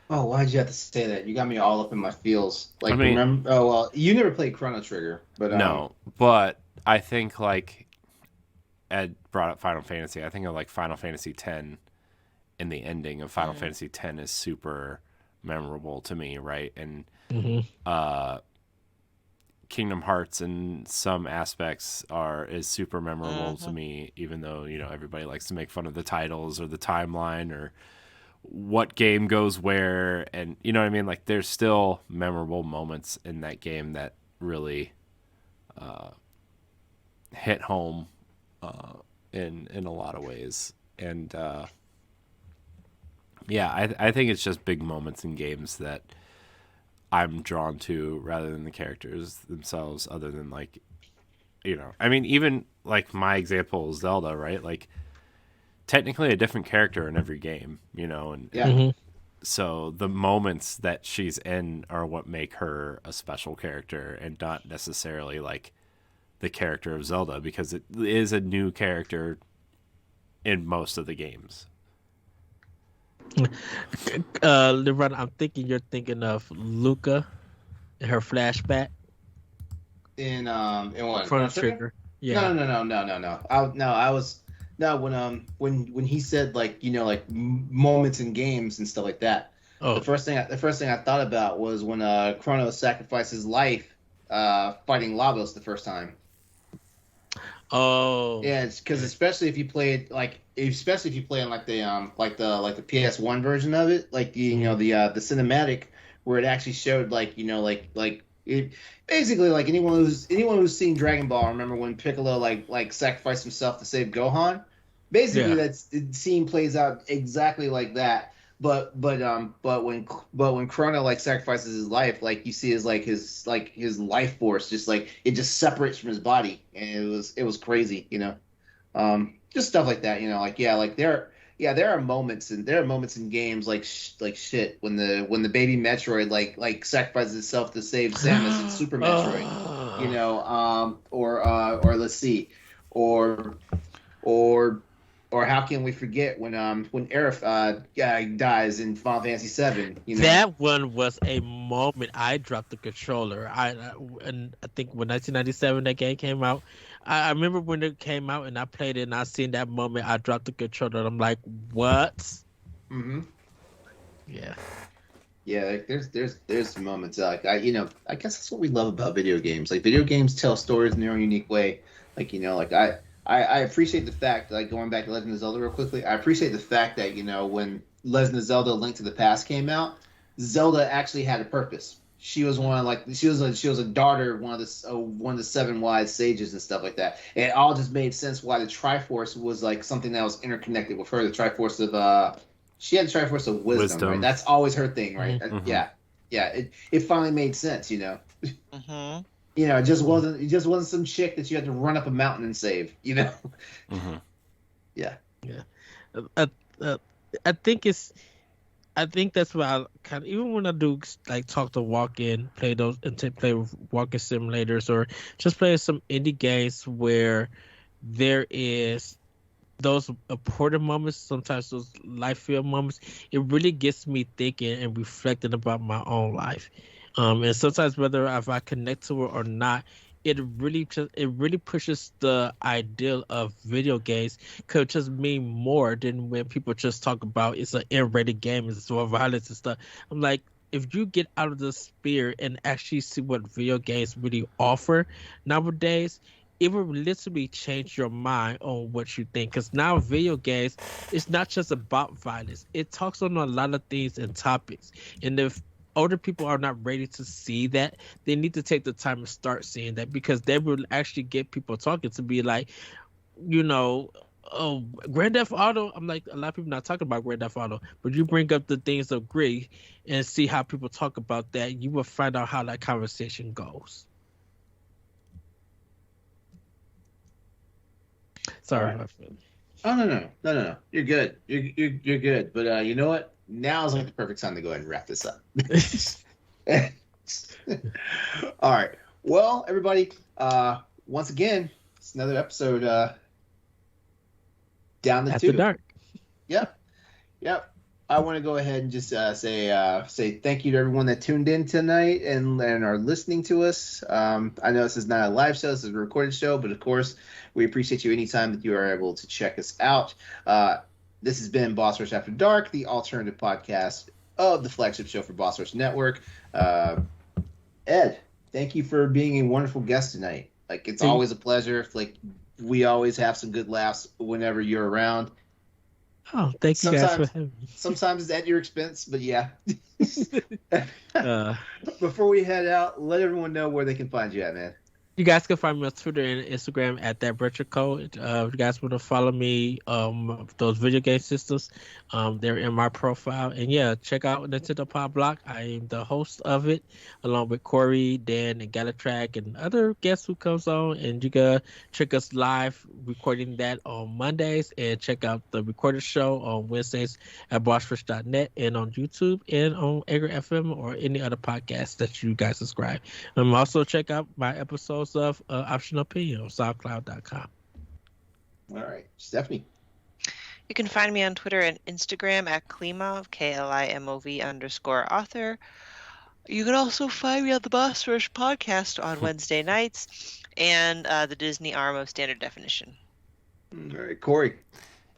S1: why'd you have to say that? You got me all up in my feels. Like,
S3: I mean,
S1: remember? Oh well, you never played Chrono Trigger, but
S3: no. But I think like Ed brought up Final Fantasy. I think of like Final Fantasy X, and the ending of Final Fantasy X is super memorable to me, right? And Kingdom Hearts in some aspects is super memorable to me, even though, you know, everybody likes to make fun of the titles or the timeline or what game goes where, and you know what I mean? Like there's still memorable moments in that game that really hit home in a lot of ways. And I think it's just big moments in games that I'm drawn to rather than the characters themselves, other than like, you know, I mean, even like my example is Zelda, right? Like technically a different character in every game, you know, and
S4: Mhm.
S3: so the moments that she's in are what make her a special character and not necessarily like the character of Zelda, because it is a new character in most of the games.
S4: LeRon, I'm thinking you're thinking of Luca and her flashback
S1: In what?
S4: Chrono
S1: Chrono Trigger?
S4: Trigger. Yeah.
S1: No. I was no when he said like like moments in games and stuff like that.
S4: Oh,
S1: The first thing I thought about was when Chrono sacrificed his life fighting Lavos the first time.
S4: oh,
S1: Yeah, it's because especially if you play it especially if you play on like the PS1 version of it, like the cinematic where it actually showed like it basically like anyone who's seen Dragon Ball, remember when Piccolo like sacrificed himself to save Gohan? Basically,
S4: Yeah.
S1: the scene plays out exactly like that. But when Chrono like sacrifices his life, like you see his life force just like it just separates from his body, and it was crazy, just stuff like that, there are moments in games like shit when the baby Metroid like sacrifices itself to save Samus in Super Metroid, or let's see, or or how can we forget when Aerith dies in Final Fantasy VII?
S4: that one was a moment I dropped the controller. And I think when 1997 that game came out, I remember when it came out and I played it and I seen that moment. I dropped the controller and I'm like, what?
S1: Mm-hmm.
S4: Yeah.
S1: Yeah, like there's moments I guess that's what we love about video games. Like video games tell stories in their own unique way. I appreciate the fact, like going back to Legend of Zelda real quickly, I appreciate the fact that, when Legend of Zelda Link to the Past came out, Zelda actually had a purpose. She was she was a daughter of one of the seven wise sages and stuff like that. And it all just made sense why the Triforce was like something that was interconnected with her. The Triforce of she had the Triforce of wisdom, right? That's always her thing, right?
S3: Mm-hmm.
S1: Yeah. It finally made sense,
S2: Mm-hmm.
S1: It just wasn't some chick that you had to run up a mountain and save,
S3: Mm-hmm.
S1: Yeah.
S4: I think that's why I kind of, even when I do like talk to walk-in, play those and play with walk-in simulators or just play some indie games where there is those important moments, sometimes those life-filled moments, it really gets me thinking and reflecting about my own life. And sometimes whether if I connect to it or not, it really pushes the ideal of video games could just mean more than when people just talk about it's an R-rated game, it's for violence and stuff. I'm like, if you get out of the sphere and actually see what video games really offer nowadays, it will literally change your mind on what you think. Because now video games, it's not just about violence. It talks on a lot of things and topics. And if older people are not ready to see that, they need to take the time to start seeing that, because they will actually get people talking to be like, oh, Grand Theft Auto. I'm like, a lot of people not talking about Grand Theft Auto, but you bring up the things of Greed and see how people talk about that, you will find out how that conversation goes. Sorry.
S1: Right. Oh no. You're good. You're good. But you know what? Now is like the perfect time to go ahead and wrap this up. All right. Well, everybody, once again, it's another episode down the
S4: After
S1: tube.
S4: dark.
S1: Yep. I want to go ahead and just say thank you to everyone that tuned in tonight and are listening to us. I know this is not a live show, this is a recorded show, but of course, we appreciate you anytime that you are able to check us out. This has been Boss Rush After Dark, the alternative podcast of the flagship show for Boss Rush Network. Ed, thank you for being a wonderful guest tonight. Like, it's always a pleasure. Like, we always have some good laughs whenever you're around.
S4: Oh, thank you guys for
S1: Sometimes,
S4: having me.
S1: sometimes it's at your expense, but yeah.
S4: Uh,
S1: Before we head out, let everyone know where they can find you at, man.
S4: You guys can find me on Twitter and Instagram at that virtual code. If you guys want to follow me, those video game systems, they're in my profile. And yeah, check out Nintendo Pop Block. I am the host of it, along with Corey, Dan, and Galatrack, and other guests who comes on. And you can check us live recording that on Mondays, and check out the recorded show on Wednesdays at bossfish.net and on YouTube and on Anchor FM or any other podcast that you guys subscribe. Also check out my episodes of Optional Opinion on SoundCloud.com.
S1: All right, Stephanie.
S2: You can find me on Twitter and Instagram at Klimov, KLIMOV_author. You can also find me on the Boss Rush podcast on Wednesday nights and the Disney Armo Standard Definition.
S1: All right, Corey.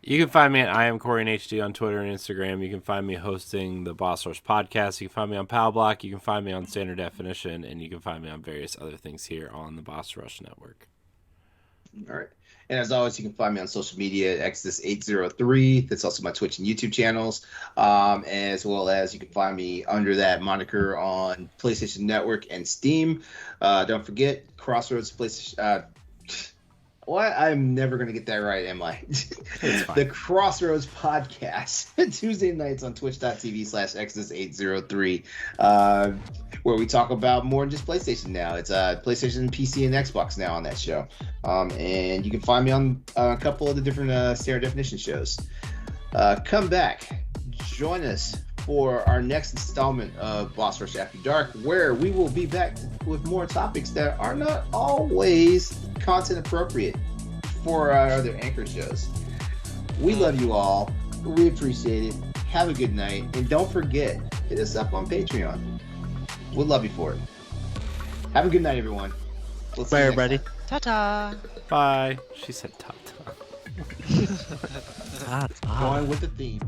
S3: You can find me at I am Corey in HD on Twitter and Instagram. You can find me hosting the Boss Rush podcast. You can find me on Pal Block. You can find me on Standard Definition, and you can find me on various other things here on the Boss Rush Network.
S1: All right. And as always, you can find me on social media at Exodus803. That's also my Twitch and YouTube channels. As well as you can find me under that moniker on PlayStation Network and Steam. Don't forget, Crossroads PlayStation. What? I'm never going to get that right, am I? The Crossroads Podcast, Tuesday nights on twitch.tv/Exodus803, where we talk about more than just PlayStation now. It's PlayStation, PC, and Xbox now on that show. And you can find me on a couple of the different Standard Definition shows. Come back. Join us for our next installment of Boss Rush After Dark, where we will be back with more topics that are not always content appropriate for our other anchor shows. We love you all. We appreciate it. Have a good night. And don't forget, hit us up on Patreon. We'll love you for it. Have a good night, everyone. We'll see
S4: Bye,
S1: you
S4: everybody.
S1: next time.
S2: Ta-ta!
S3: Bye. She said ta-ta.
S4: Ta-ta.
S1: Going with the theme.